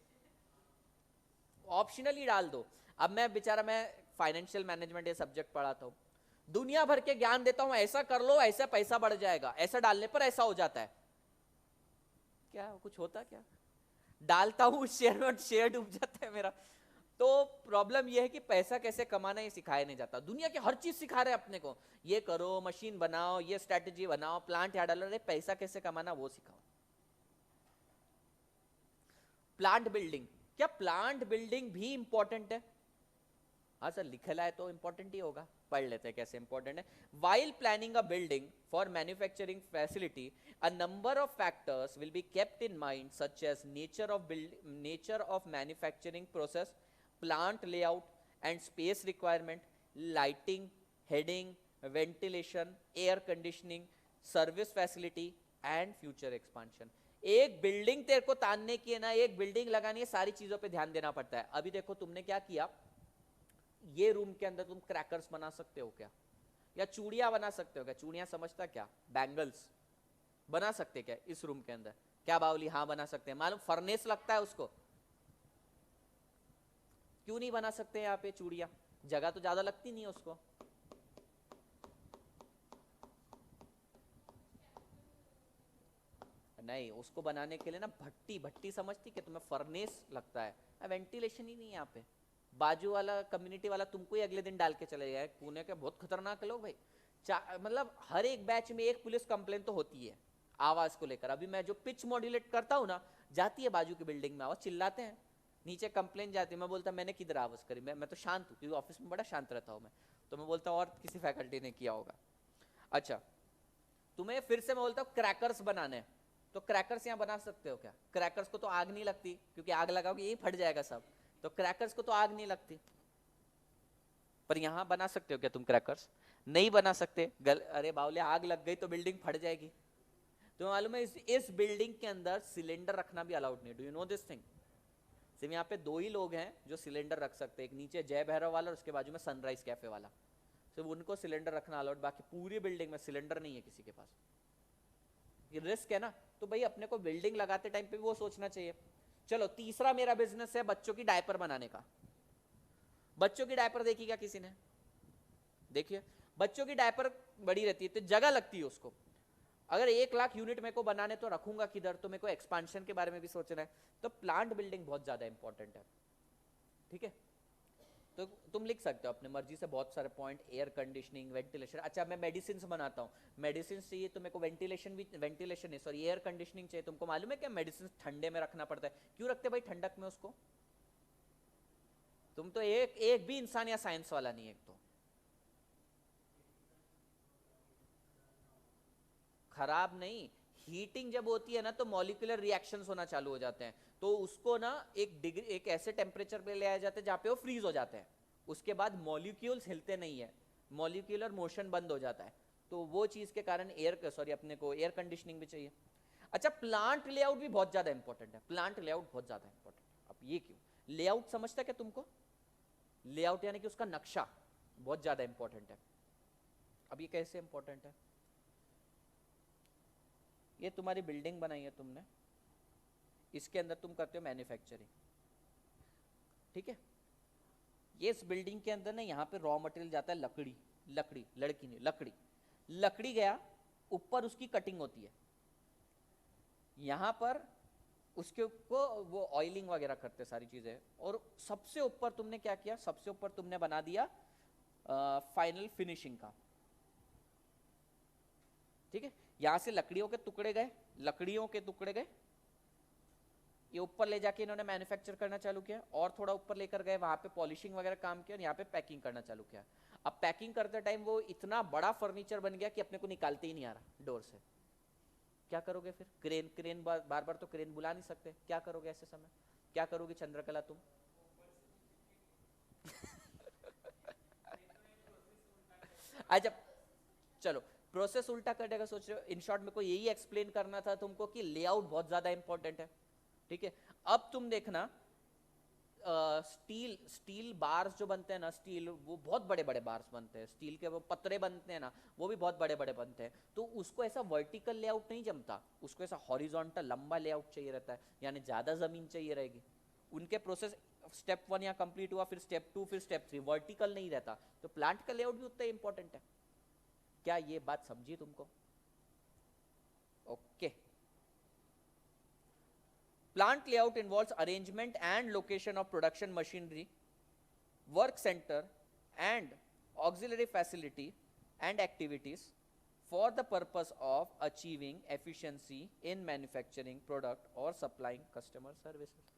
ऑप्शनली डाल दो। अब मैं फाइनेंशियल मैनेजमेंट ये सब्जेक्ट पढ़ाता हूं, दुनिया भर के ज्ञान देता हूं, ऐसा कर लो ऐसा पैसा बढ़ जाएगा, ऐसा डालने पर ऐसा हो जाता है। क्या कुछ होता क्या? डालता हूं शेयर में, शेयर डूब जाता है मेरा। तो प्रॉब्लम यह है कि पैसा कैसे कमाना ये सिखाया नहीं जाता, दुनिया की हर चीज सिखा रहे अपने को, ये करो, मशीन बनाओ, ये स्ट्रेटेजी बनाओ, प्लांट यहाँ डालो, अरे पैसा कैसे कमाना वो सिखाओ। प्लांट बिल्डिंग, क्या प्लांट बिल्डिंग भी इंपॉर्टेंट है? हाँ सर लिखा है तो इंपॉर्टेंट ही होगा, पढ़ लेते हैं कैसे इंपॉर्टेंट है। While planning a building for manufacturing facility, a number of factors will be kept in mind such as nature of manufacturing process, plant layout and space requirement, lighting, heading, ventilation, air conditioning, service facility and future expansion. एक बिल्डिंग तेरे को तानने की है ना, एक बिल्डिंग लगानी है, सारी चीजों पे ध्यान देना पड़ता है। अभी देखो तुमने क्या किया, ये रूम के अंदर तुम क्रैकर्स बना सकते हो क्या, या चूड़ियां बना सकते हो क्या? चूड़ियां समझता क्या? बैंगल्स बना सकते क्या इस रूम के अंदर? क्या बावली? हाँ बना सकते हैं। मालूम फर्नेस लगता है उसको, क्यों नहीं बना सकते यहाँ पे चूड़ियां? जगह तो ज्यादा लगती नहीं है उसको। नहीं, उसको बनाने के लिए ना भट्टी, भट्टी समझती कि तुम्हें फर्नेस लगता है, वेंटिलेशन ही नहीं है यहाँ पे। बाजू वाला कम्युनिटी वाला तुमको ही अगले दिन डाल के चले जाए, पुणे के बहुत खतरनाक लोग भाई। मतलब हर एक बैच में एक पुलिस कंप्लेन तो होती है आवाज को लेकर। अभी मैं जो पिच मॉड्यूलेट करता हूँ ना, जाती है बाजू की बिल्डिंग में आवाज, चिल्लाते हैं, नीचे कंप्लेन जाती है, मैं बोलता मैंने किधर आवाज करी, मैं तो शांत हूँ क्योंकि ऑफिस में बड़ा शांत रहता हूँ मैं, तो मैं बोलता हूँ और किसी फैकल्टी ने किया होगा। अच्छा, तुम्हें फिर से मैं बोलता हूँ क्रैकर्स बनाने, तो क्रैकर्स यहाँ बना सकते हो क्या? क्रैकर्स को तो आग नहीं लगती, क्योंकि आग लगाओगे यही फट जाएगा सब, तो क्रैकर्स को तो आग नहीं लगती। पर यहां बना सकते हो क्या तुम क्रैकर्स? नहीं बना सकते। अरे बावले, आग लग गई तो बिल्डिंग फट जाएगी। तो मालूम है इस बिल्डिंग के अंदर सिलेंडर रखना भी अलाउड नहीं। Do you know this thing? सिर्फ यहाँ पे दो ही लोग हैं जो सिलेंडर रख सकते हैं, एक नीचे जय भैरव वाला और उसके बाजू में सनराइज कैफे वाला, सिर्फ उनको सिलेंडर रखना अलाउड, बाकी पूरी बिल्डिंग में सिलेंडर नहीं है किसी के पास। रिस्क है ना, तो भाई अपने को बिल्डिंग लगाते टाइम पे भी वो सोचना चाहिए। चलो तीसरा मेरा बिजनेस है बच्चों की डायपर बनाने का। बच्चों की डायपर देखी क्या किसी ने? देखिए बच्चों की डायपर बड़ी रहती है तो जगह लगती है उसको। अगर 1 लाख यूनिट मेरे को बनाने तो रखूंगा किधर, तो मेरे को एक्सपांशन के बारे में भी सोचना है। तो प्लांट बिल्डिंग बहुत ज्यादा इंपॉर्टेंट है। ठीक है, तो तुम लिख सकते हो अपने मर्जी से बहुत सारे पॉइंट, एयर कंडीशनिंग, वेंटिलेशन। अच्छा मैं मेडिसिन बनाता हूँ, मेडिसिन चाहिए तो मेरे को वेंटिलेशन भी, वेंटिलेशन नहीं सॉरी एयर कंडीशनिंग चाहिए। तुमको मालूम है क्या मेडिसिन ठंडे में रखना पड़ता है? क्यों रखते भाई ठंडक में उसको? तुम तो एक एक भी इंसान या साइंस वाला नहीं है। एक तो खराब नहीं, हीटिंग जब होती है ना तो मॉलिक्यूलर रिएक्शंस होना चालू हो जाते हैं। तो उसको ना एक डिग्री, एक ऐसे टेम्परेचर पे ले आए जाते हैं जहां पे वो फ्रीज हो जाते हैं। उसके बाद मॉलिक्यूल्स हिलते नहीं है, मॉलिक्यूलर मोशन बंद हो जाता है। तो वो चीज के कारण एयर, सॉरी अपने को एयर कंडीशनिंग भी चाहिए। अच्छा प्लांट लेआउट भी बहुत ज्यादा इंपॉर्टेंट है, प्लांट लेआउट बहुत ज्यादा इंपॉर्टेंट है। अब ये क्यों? लेआउट समझता है क्या तुमको? लेआउट यानी कि उसका नक्शा बहुत ज्यादा इंपॉर्टेंट है। अब ये कैसे इंपॉर्टेंट है? ये तुम्हारी बिल्डिंग बनाई है तुमने, इसके अंदर तुम करते हो मैन्युफैक्चरिंग। ठीक है, ये इस बिल्डिंग के अंदर ना यहाँ पे रॉ मटेरियल जाता है लकड़ी, लकड़ी लड़की नहीं लकड़ी, लकड़ी गया ऊपर उसकी कटिंग होती है यहाँ पर, उसके को वो ऑयलिंग वगैरह करते सारी चीजें। और सबसे ऊपर तुमने क्या किया? सबसे ऊपर तुमने बना दिया फाइनल फिनिशिंग का। ठीक है, यहां से लकड़ियों के टुकड़े गए, लकड़ियों के टुकड़े गए, ये ऊपर ले जाके इन्होंने मैन्युफैक्चर करना चालू किया। और थोड़ा ऊपर लेकर गए, वहां पे पॉलिशिंग वगैरह काम किया और यहाँ पे पैकिंग करना चालू किया। अब पैकिंग करते टाइम वो इतना बड़ा फर्नीचर बन गया कि अपने को निकालते ही नहीं आ रहा डोर से। क्या करोगे फिर? क्रेन, क्रेन बार बार तो क्रेन बुला नहीं सकते, क्या करोगे ऐसे समय? क्या करोगे चंद्रकला तुम? अच्छा चलो, प्रोसेस उल्टा करने का सोच रहे हो। इन शॉर्ट मेरे को यही एक्सप्लेन करना था तुमको कि लेआउट बहुत ज्यादा इंपॉर्टेंट है। ठीक है, अब तुम देखना स्टील, स्टील बार्स जो बनते हैं ना, स्टील वो बहुत बड़े बड़े बार्स बनते हैं, स्टील के वो पतरे बनते हैं ना, वो भी बहुत बड़े बड़े बनते हैं। तो उसको ऐसा वर्टिकल लेआउट नहीं जमता, उसको ऐसा हॉरिजॉन्टल लंबा लेआउट चाहिए रहता है, यानी ज्यादा जमीन चाहिए रहेगी। उनके प्रोसेस स्टेप 1 यहाँ कंप्लीट हुआ, फिर स्टेप 2, फिर स्टेप 3, वर्टिकल नहीं रहता। तो प्लांट का लेआउट भी उतना ही इंपॉर्टेंट है। क्या ये बात समझी तुमको? Okay. Plant layout involves arrangement and location of production machinery, work center, and auxiliary facility and activities for the purpose of achieving efficiency in manufacturing product or supplying customer services.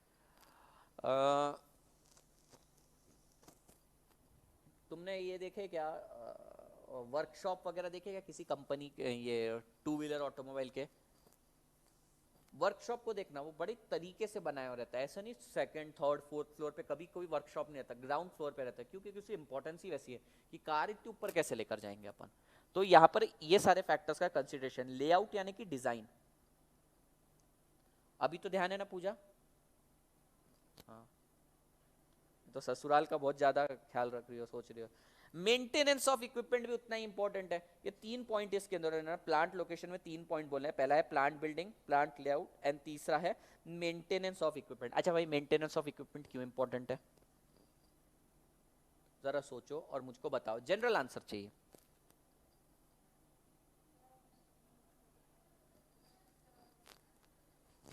तुमने ये देखे क्या वर्कशॉप वगैरह देखे क्या किसी कंपनी के, ये टू व्हीलर ऑटोमोबाइल के? वर्कशॉप को देखना, वो बड़े तरीके से बनाया हुआ रहता है। ऐसा नहीं सेकंड थर्ड फोर्थ फ्लोर पे कभी कोई वर्कशॉप नहीं रहता, ग्राउंड फ्लोर पे रहता है। क्योंकि उसकी इंपॉर्टेंस ही वैसी है कि कार इतने ऊपर कैसे लेकर जाएंगे अपन। तो यहाँ पर ये सारे फैक्टर्स का कंसिडरेशन। लेआउट यानी कि डिजाइन। अभी तो ध्यान है ना पूजा? हाँ, तो ससुराल का बहुत ज्यादा ख्याल रख रही हो, सोच रही हो। मेंटेनेंस ऑफ इक्विपमेंट भी उतना ही इंपॉर्टेंट है। ये 3 पॉइंट इसके अंदर है ना, प्लांट लोकेशन में 3 पॉइंट बोलने हैं। पहला है plant building, plant layout, and तीसरा है मेंटेनेंस ऑफ इक्विपमेंट। अच्छा भाई मेंटेनेंस ऑफ इक्विपमेंट क्यों इंपॉर्टेंट है? जरा सोचो और मुझको बताओ, जनरल आंसर चाहिए।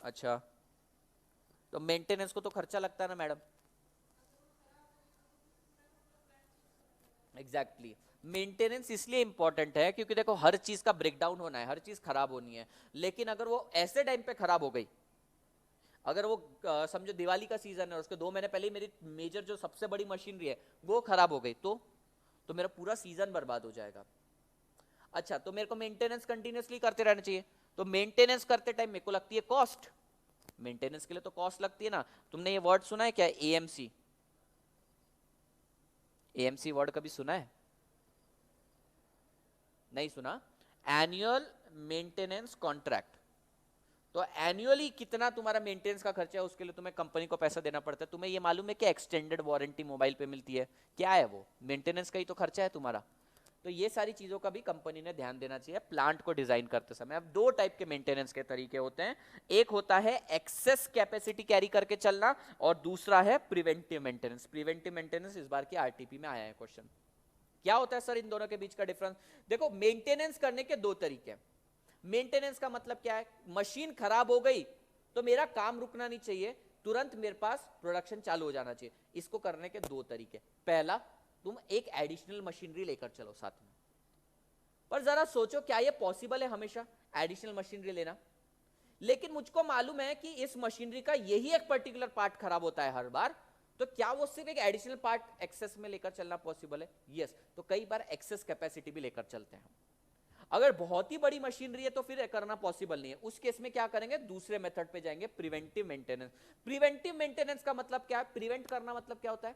अच्छा, तो मेंटेनेंस को तो खर्चा लगता है ना मैडम? एग्जैक्टली मेंटेनेंस इसलिए इंपॉर्टेंट है क्योंकि देखो हर चीज का ब्रेकडाउन होना है, हर चीज खराब होनी है। लेकिन अगर वो ऐसे टाइम पे खराब हो गई, अगर वो समझो दिवाली का सीजन है, उसके 2 महीने पहले ही मेरी मेजर जो सबसे बड़ी मशीनरी है वो खराब हो गई, तो मेरा पूरा सीजन बर्बाद हो जाएगा। अच्छा, तो मेरे को मेंटेनेंस कंटिन्यूसली करते रहना चाहिए। तो मेंटेनेंस करते टाइम मेरे को लगती है कॉस्ट। मेंटेनेंस के लिए तो कॉस्ट लगती है ना। तुमने ये वर्ड सुना है क्या, एएमसी? एएमसी वर्ड कभी सुना है? नहीं सुना? Annual maintenance contract. तो एनुअली कितना तुम्हारा मेंटेनेंस का खर्चा है, उसके लिए तुम्हें कंपनी को पैसा देना पड़ता है। तुम्हें ये मालूम है कि एक्सटेंडेड वारंटी मोबाइल पे मिलती है? क्या है वो? मेंटेनेंस का ही तो खर्चा है तुम्हारा। तो ये सारी चीजों का भी कंपनी ने ध्यान देना चाहिए प्लांट को डिजाइन करते समय। अब दो टाइप के मेंटेनेंस के तरीके होते हैं, एक होता है एक्सेस कैपेसिटी कैरी करके चलना और दूसरा है प्रिवेंटिव मेंटेनेंस। प्रिवेंटिव मेंटेनेंस इस बार की आरटीपी में आया है क्वेश्चन। क्या होता है सर इन दोनों के बीच का डिफरेंस? देखो मेंटेनेंस करने के दो तरीके हैं। मेंटेनेंस का मतलब क्या है? मशीन खराब हो गई तो मेरा काम रुकना नहीं चाहिए, तुरंत मेरे पास प्रोडक्शन चालू हो जाना चाहिए। इसको करने के दो तरीके। पहला, तुम एक एडिशनल मशीनरी लेकर चलो साथ में। पर जरा सोचो क्या यह पॉसिबल है हमेशा एडिशनल मशीनरी लेना? लेकिन मुझको मालूम है कि इस मशीनरी का यही एक पर्टिकुलर पार्ट खराब होता है हर बार, तो क्या वो सिर्फ एक एडिशनल पार्ट एक्सेस में लेकर चलना पॉसिबल है? यस। तो कई बार एक्सेस कैपेसिटी भी लेकर चलते हैं। अगर बहुत ही बड़ी मशीनरी है तो फिर करना पॉसिबल नहीं है। उस केस में क्या करेंगे? दूसरे मेथड पे जाएंगे, प्रिवेंटिव मेंटेनेंस। प्रिवेंटिव मेंटेनेंस का मतलब क्या है? प्रिवेंट करना मतलब क्या होता है?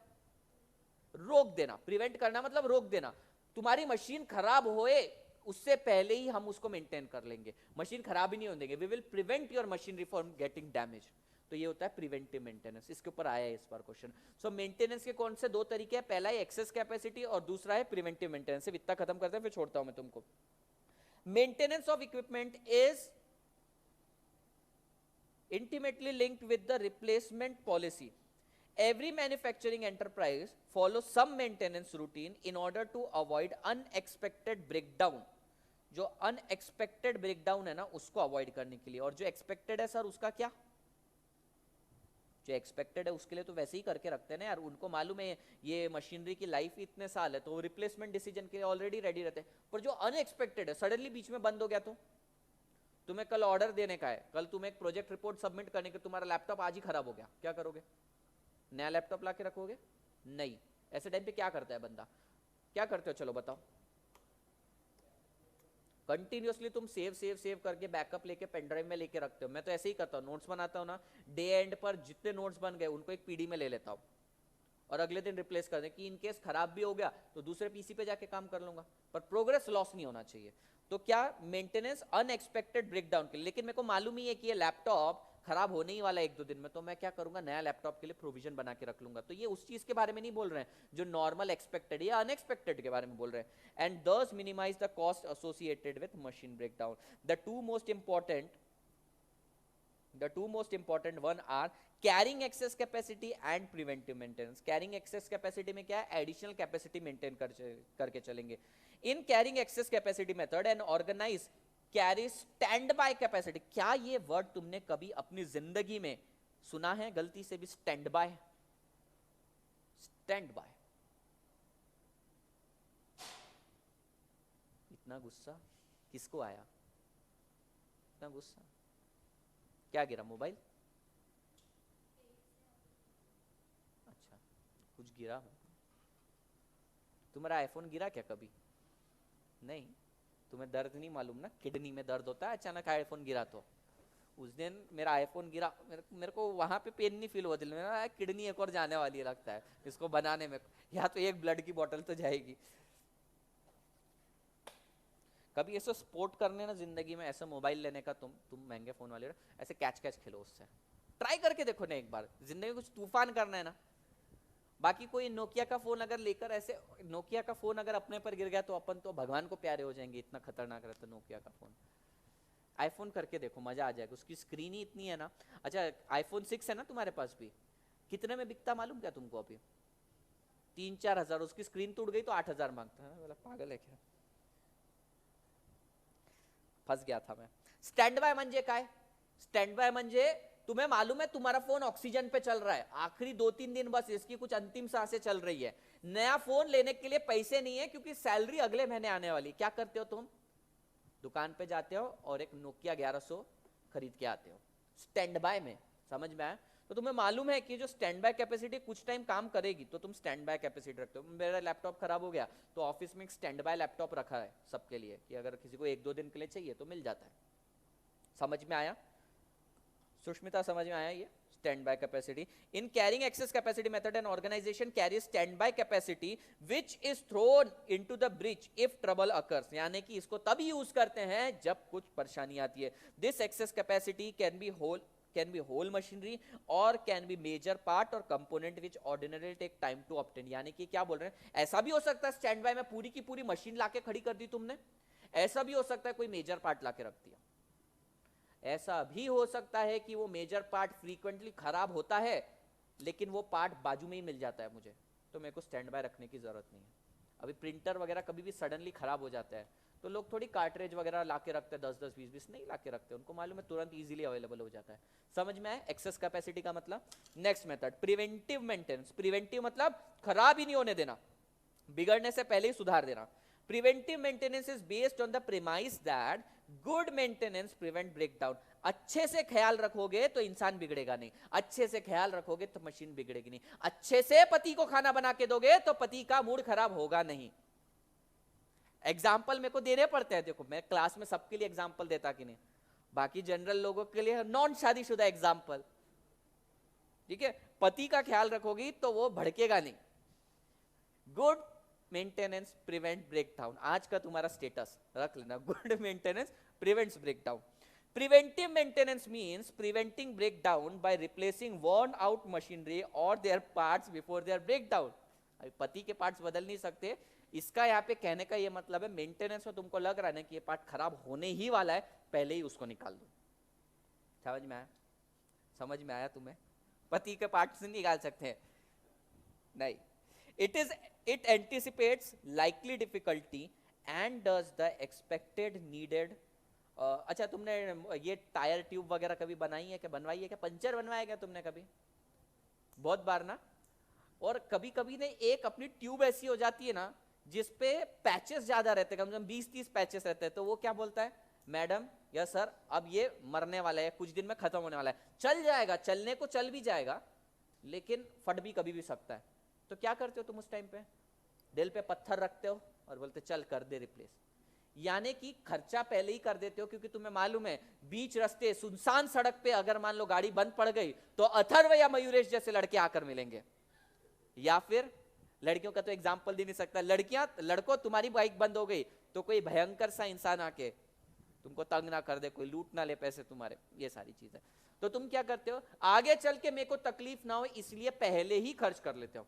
रोक देना। प्रिवेंट करना मतलब रोक देना। तुम्हारी मशीन खराब होए उससे पहले ही हम उसको मेंटेन कर लेंगे, मशीन खराब ही नहीं होने देंगे। We will prevent your machinery from getting damage. तो ये होता है प्रिवेंटिव मेंटेनेंस। इसके ऊपर आया है इस बार क्वेश्चन। सो मेंटेनेंस के कौन से दो तरीके हैं? पहला है एक्सेस कैपेसिटी और दूसरा है प्रिवेंटिव मेंटेनेंस। सिर्फ इतना खत्म करते हैं फिर छोड़ता हूं मैं तुमको। Maintenance of equipment is intimately linked with the replacement policy. Every manufacturing enterprise follows some maintenance routine in order to avoid unexpected breakdown. जो unexpected breakdown है ना उसको अवॉइड करने के लिए। और जो एक्सपेक्टेड है सर उसका क्या? जो एक्सपेक्टेड है उसके लिए तो वैसे ही करके रखते हैं ना यार। उनको मालूम है ये मशीनरी की लाइफ इतने साल है, तो रिप्लेसमेंट डिसीजन के लिए ऑलरेडी रेडी रहते हैं। पर जो अनएक्सपेक्टेड है, सडनली बीच में बंद हो गया, तो तुम्हें कल ऑर्डर देने का है, कल तुम्हें एक प्रोजेक्ट रिपोर्ट सबमिट करने के, तुम्हारा लैपटॉप आज ही खराब हो गया, क्या करोगे? नया लैपटॉप लाके रखोगे? नहीं। ऐसे टाइम पे क्या करता है बंदा? क्या करते हो चलो बताओ? कंटिन्यूअसली तुम सेव सेव सेव करके बैकअप लेके पेन ड्राइव में लेके रखते हो। मैं तो ऐसे ही करता हूँ, नोट्स बनाता हूँ ना, डे एंड पर जितने नोट्स बन गए उनको एक पीडी में ले लेता हूँ और अगले दिन रिप्लेस कर दे कि इन केस खराब भी हो गया तो दूसरे पीसी पे जाके काम कर लूंगा, पर प्रोग्रेस लॉस नहीं होना चाहिए। तो क्या मेंटेनेंस अनएक्सपेक्टेड ब्रेकडाउन के लिए। लेकिन मेरे को मालूम ही है कि ये लैपटॉप खराब होने ही वाला 1-2 दिन में, तो मैं क्या करूंगा? नया लैपटॉप के लिए प्रोविजन बना के रख लूंगा। तो ये उस चीज के बारे में नहीं बोल रहे हैं जो नॉर्मल एक्सपेक्टेड या अनएक्सपेक्टेड के बारे में बोल रहे हैं। And thus minimise the cost associated with machine breakdown. The two most important one are carrying excess capacity and preventive maintenance. Carrying excess capacity में क्या है? एडिशनल कैपेसिटी मेंटेन करके चलेंगे। In carrying excess capacity method and organise carry standby capacity. क्या ये वर्ड तुमने कभी अपनी जिंदगी में सुना है गलती से भी? Stand by. Stand by. इतना गुस्सा किसको आया? इतना गुस्सा क्या गिरा? मोबाइल? अच्छा, कुछ गिरा? तुम्हारा आईफोन गिरा क्या कभी? नहीं। तुम्हें दर्द नहीं मालूम ना, किडनी में दर्द होता है अचानक आईफोन गिरा तो। उस दिन मेरा आईफोन गिरा, मेरे को वहां पे पेन नहीं फील हुआ, दिल में किडनी एक और जाने वाली है लगता है इसको बनाने में, या तो एक ब्लड की बोतल तो जाएगी। कभी ऐसे स्पोर्ट करने ना जिंदगी में, ऐसा मोबाइल लेने का, तुम महंगे फोन वाले ऐसे कैच कैच खेलो उससे, ट्राई करके देखो ना एक बार। जिंदगी में कुछ तूफान करना है ना। बाकी कोई नोकिया का फोन अगर लेकर ऐसे, नोकिया का फोन अगर अपने पर गिर गया तो अपन तो भगवान को प्यारे हो जाएंगे, इतना खतरनाक रहता नोकिया का फोन। आईफोन करके देखो, मजा आ जाएगा। उसकी स्क्रीन ही इतनी है ना। अच्छा, आईफोन 6 है ना तुम्हारे पास भी? कितने में बिकता मालूम क्या तुमको? अभी 3-4 हजार। उसकी स्क्रीन टूट गई तो 8,000 मांगता है। बोला पागल है क्या? फंस गया था मैं। स्टैंड बाय म्हणजे काय? स्टैंड बाय म्हणजे तुम्हें मालूम है तुम्हारा फोन ऑक्सीजन पे चल रहा है, आखिरी 2-3 दिन बस इसकी कुछ अंतिम सांसें चल रही है, नया फोन लेने के लिए पैसे नहीं है क्योंकि सैलरी अगले महीने आने वाली। क्या करते हो तुम? दुकान पे जाते हो और एक नोकिया 1100 खरीद के आते हो स्टैंड बाय में। समझ में आया? तो तुम्हें मालूम है कि जो स्टैंड बाय कैपेसिटी कुछ टाइम काम करेगी, तो तुम स्टैंड बाय कैपेसिटी रखते हो। मेरा लैपटॉप खराब हो गया तो ऑफिस में एक स्टैंड बाय लैपटॉप रखा है सबके लिए कि अगर किसी को 1-2 दिन के लिए चाहिए तो मिल जाता है। समझ में आया? सुष्मिता समझ में आया? ये standby capacity. In carrying excess capacity method an organisation carry standby capacity which is thrown into the bridge if trouble occurs. यानी कि इसको तभी यूज करते हैं जब कुछ परेशानी आती है। This excess capacity can be whole can be whole machinery or can be major part or component which ordinarily take time to obtain. यानी कि क्या बोल रहे हैं, ऐसा भी हो सकता है स्टैंड बाय में पूरी की पूरी मशीन लाके खड़ी कर दी तुमने, ऐसा भी हो सकता है कोई मेजर पार्ट लाके रख दिया, ऐसा भी हो सकता है कि वो मेजर पार्ट फ्रीक्वेंटली खराब होता है लेकिन वो पार्ट बाजू में ही मिल जाता है मुझे, तो मेरे को स्टैंड बाय रखने की जरूरत नहीं है। अभी प्रिंटर वगैरह कभी भी सडनली खराब हो जाता है तो लोग थोड़ी कार्ट्रेज वगैरह लाके रखते हैं, 10-10 20-20 नहीं लाके रखते, उनको मालूम है तुरंत इजीली अवेलेबल हो जाता है। समझ में आया एक्सेस कैपेसिटी का मतलब। Next method preventive maintenance. Preventive मतलब खराब ही नहीं होने देना, बिगड़ने से पहले ही सुधार देना। Preventive maintenance is based on the premise that good maintenance prevent breakdown. अच्छे से ख्याल रखोगे तो इंसान बिगड़ेगा नहीं, अच्छे से ख्याल रखोगे तो मशीन बिगड़ेगी नहीं, अच्छे से पति को खाना बना के दोगे तो पति का मूड खराब होगा नहीं। एग्जाम्पल मेरे को देने पड़ते हैं, देखो मैं क्लास में सबके लिए एग्जाम्पल देता कि नहीं, बाकी जनरल लोगों के लिए नॉन शादीशुदा एग्जाम्पल, ठीक है। पति का ख्याल रखोगी तो वो भड़केगा नहीं। गुड मेंटेनेंस प्रिवेंट ब्रेकडाउन, आज का तुम्हारा स्टेटस रख लेना, good maintenance prevents breakdown. Preventive maintenance means preventing breakdown by replacing worn out machinery और their parts before their breakdown. अभी पति के पार्ट्स बदल नहीं सकते, इसका यहाँ पे कहने का ये मतलब है मेंटेनेंस में तुमको लग रहा है ना कि ये पार्ट खराब होने ही वाला है, पहले ही उसको निकाल दो। समझ में आया? समझ में आया तुम्हें? पति के पार्ट्स नहीं निकाल सकते हैं, नहीं। It anticipates likely difficulty and does the expected needed। अच्छा तुमने ये टायर ट्यूब वगैरह कभी बनाई है क्या, बनवाई है क्या, पंचर बनवाया क्या तुमने कभी? बहुत बार ना। और कभी कभी ने एक अपनी ट्यूब ऐसी हो जाती है ना जिसपे पैचेस ज्यादा रहते हैं, कम से कम 20-30 पैचेस रहते हैं, तो वो क्या बोलता है, मैडम या सर अब ये मरने वाला है, कुछ दिन में खत्म होने वाला है, चल जाएगा, चलने को चल भी जाएगा लेकिन फट भी कभी भी सकता है। तो क्या करते हो तुम उस टाइम पे, दिल पे पत्थर रखते हो और बोलते चल कर दे रिप्लेस। यानी कि खर्चा पहले ही कर देते हो क्योंकि तुम्हें मालूम है बीच रास्ते सुनसान सड़क पे अगर मान लो गाड़ी बंद पड़ गई तो अथर्व या मयूरेश जैसे लड़के आकर मिलेंगे, या फिर लड़कियों का तो एग्जाम्पल दे नहीं सकता, लड़कों तुम्हारी बाइक बंद हो गई तो कोई भयंकर सा इंसान आके तुमको तंग ना कर दे, कोई लूट ना ले पैसे तुम्हारे, ये सारी चीजें। तो तुम क्या करते हो, आगे चल के मेरे को तकलीफ ना हो इसलिए पहले ही खर्च कर लेते हो,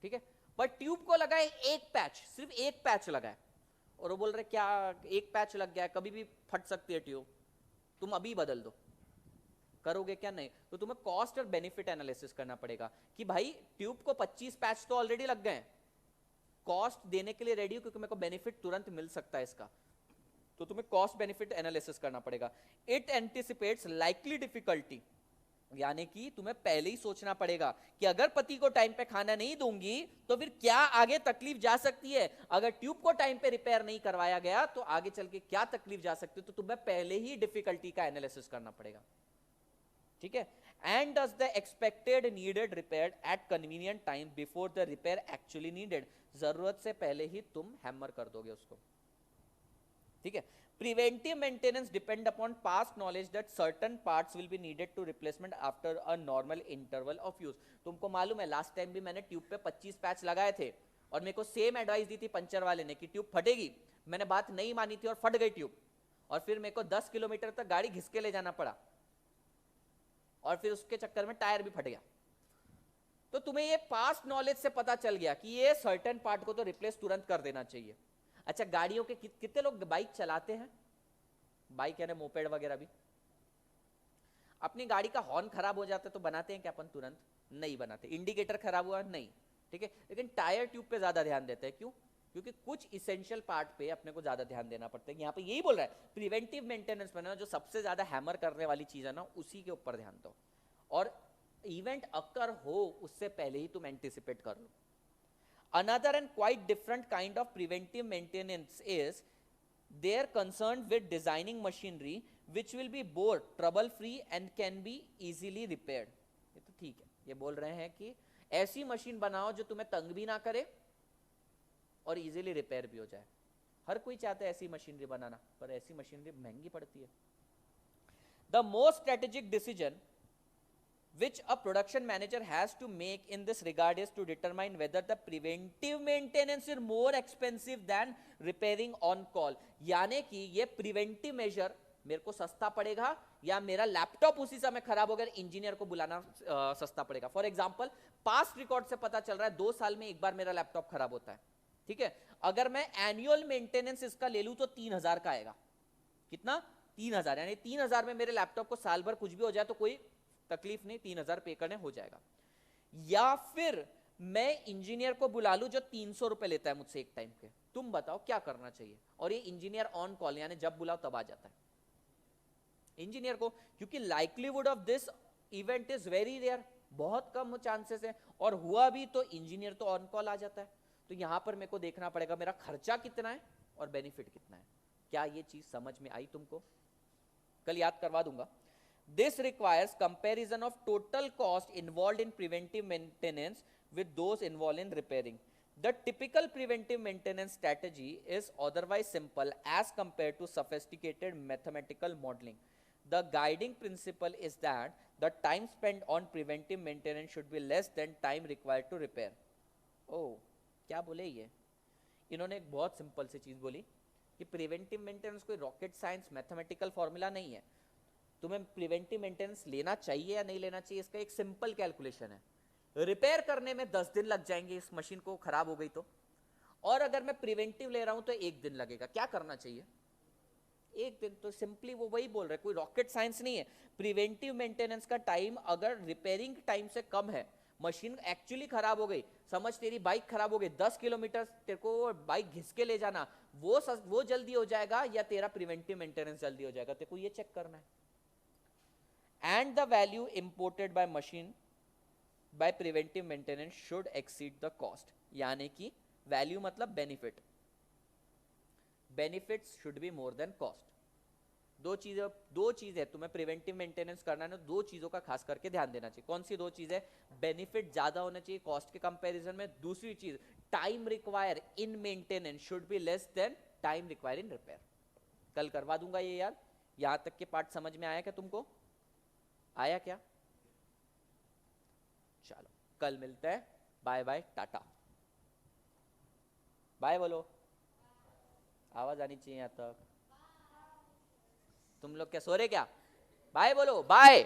ठीक है। पर ट्यूब को लगाए एक पैच, सिर्फ एक पैच लगाए और वो बोल रहे क्या एक पैच लग गया है, कभी भी फट सकती है ट्यूब, तुम अभी बदल दो, करोगे क्या? नहीं। तो तुम्हें कॉस्ट और बेनिफिट एनालिसिस करना पड़ेगा कि भाई ट्यूब को 25 पैच तो ऑलरेडी लग गए, कॉस्ट देने के लिए रेडी हो क्योंकि मेरे को बेनिफिट तुरंत मिल सकता है इसका, तो तुम्हें कॉस्ट बेनिफिट एनालिसिस करना पड़ेगा। इट एंटिसिपेट्स लाइकली डिफिकल्टी, यानी कि तुम्हें पहले ही सोचना पड़ेगा कि अगर पति को टाइम पे खाना नहीं दूंगी तो फिर क्या आगे तकलीफ जा सकती है, अगर ट्यूब को टाइम पे रिपेयर नहीं करवाया गया तो आगे चल के क्या तकलीफ जा सकती है, तो तुम्हें पहले ही डिफिकल्टी का एनालिसिस करना पड़ेगा, ठीक है। And does the expected needed repair at convenient time before the repair actually needed, जरूरत से पहले ही तुम हैमर कर दोगे उसको, ठीक है। Preventive maintenance depend upon past knowledge that certain parts will be needed to replacement after a normal interval of use. तुमको मालूम है लास्ट टाइम भी मैंने ट्यूब पे 25 पैच लगाए थे और मेरे को सेम एडवाइस दी थी पंचर वाले ने कि ट्यूब फटेगी, मैंने बात नहीं मानी थी और फट गई ट्यूब, और फिर मेरे को 10 किलोमीटर तक गाड़ी घिस के ले जाना पड़ा और फिर उसके चक्कर में टायर भी फट गया। तो तुम्हें ये पास्ट नॉलेज से पता चल गया कि ये सर्टेन पार्ट को तो रिप्लेस तुरंत कर देना चाहिए। अच्छा गाड़ियों के कितने लोग बाइक चलाते हैं, बाइक यानी मोपेड वगैरह भी, अपनी गाड़ी का हॉर्न खराब हो जाता है तो बनाते हैं क्या अपन तुरंत? नहीं बनाते। इंडिकेटर खराब हुआ नहीं, ठीक है, लेकिन टायर ट्यूब पे ज्यादा ध्यान देते हैं, क्यों? क्योंकि कुछ इसेंशियल पार्ट पे अपने को ज्यादा ध्यान देना पड़ता है। यहाँ पे यही बोल रहा है प्रिवेंटिव मेंटेनेंस में ना जो सबसे ज्यादा हैमर करने वाली चीज है ना उसी के ऊपर ध्यान दो, और इवेंट अकर हो उससे पहले ही तुम एंटिसिपेट कर लो। Another and quite different kind of preventive maintenance is they're concerned with designing machinery which will be both trouble free and can be easily repaired। ये तो ठीक है, ये बोल रहे हैं कि ऐसी मशीन बनाओ जो तुम्हें तंग भी ना करे और इजीली रिपेयर भी हो जाए। हर कोई चाहता है ऐसी मशीनरी बनाना, पर ऐसी मशीनरी महंगी पड़ती है। The most strategic decision which a production manager has to make in this regard is to determine whether the preventive maintenance is more expensive than repairing on call। यानी कि ये preventive measure मेरे को सस्ता पड़ेगा या मेरा लैपटॉप उसी समय खराब हो गया, इंजीनियर को बुलाना सस्ता पड़ेगा। फॉर एग्जाम्पल पास्ट रिकॉर्ड से पता चल रहा है 2 साल में एक बार मेरा लैपटॉप खराब होता है, ठीक है। अगर मैं एनुअल मेंटेनेंस इसका ले लूं तो 3000 का आएगा। कितना? 3000, यानी 3000 में मेरे लैपटॉप को साल भर कुछ भी हो जाए तो कोई तकलीफ नहीं, 3000 पे करने हो जाएगा। या फिर मैं इंजीनियर को बुला लूं जो 300 रुपए लेता है मुझसे एक टाइम के। तुम बताओ क्या करना चाहिए? और ये इंजीनियर ऑन कॉल, यानी जब बुलाओ तब आ जाता है इंजीनियर को, क्योंकि likelihood of this event is very rare, बहुत कम चांसेस है, और हुआ भी तो इंजीनियर तो ऑन कॉल आ जाता है। तो यहां पर मेरे को देखना पड़ेगा मेरा खर्चा कितना है और बेनिफिट कितना है। क्या ये चीज समझ में आई तुमको? कल याद करवा दूंगा। This requires comparison of total cost involve in preventive maintenance with those involve in repairing. The typical preventive maintenance strategy is otherwise simple as compared to sophisticated mathematical modeling. The guiding principle is that the time spent on preventive maintenance should be less than time required to repair. Oh, क्या बोले ये? इन्होंने एक बहुत सिंपल सी चीज बोली कि प्रिवेंटिव मेंटेनेंस कोई रॉकेट साइंस मैथमेटिकल फॉर्मूला नहीं है। तुम्हें प्रिवेंटिव मेंटेनेंस लेना चाहिए या नहीं लेना चाहिए, इसका एक सिंपल कैलकुलेशन है। रिपेयर करने में 10 दिन लग जाएंगे, इस मशीन को खराब हो गई तो, और अगर मैं प्रिवेंटिव ले रहा हूं तो 1 दिन लगेगा। क्या करना चाहिए? 1 दिन। तो सिंपली वो वही बोल रहे, कोई रॉकेट साइंस नहीं है। प्रिवेंटिव मेंटेनेंस का टाइम अगर रिपेयरिंग टाइम से कम है, मशीन एक्चुअली खराब हो गई, समझ तेरी बाइक खराब हो गई, 10 किलोमीटर तेरे को बाइक घिस के ले जाना, वो जल्दी हो जाएगा या तेरा प्रिवेंटिव मेंटेनेंस जल्दी हो जाएगा, तेरे को ये चेक करना है। And the value imported by machine by preventive maintenance should exceed the cost, यानी कि वैल्यू मतलब benefit, benefits should be more than cost. दो चीज है, तुम्हें प्रिवेंटिव मेंटेनेंस करना है ना, 2 चीजों का खास करके ध्यान देना चाहिए। कौन सी 2 चीज है? बेनिफिट ज्यादा होना चाहिए कॉस्ट के कंपैरिजन में। दूसरी चीज, time require in maintenance should be less than time require in repair. कल करवा दूंगा ये यार। यहां तक के पार्ट समझ में आया क्या तुमको? आया क्या? चलो कल मिलते हैं। Bye bye, Tata. बाय बोलो, आवाज आनी चाहिए यहां तक। तुम लोग क्या सो रहे क्या? बाय बोलो, बाय।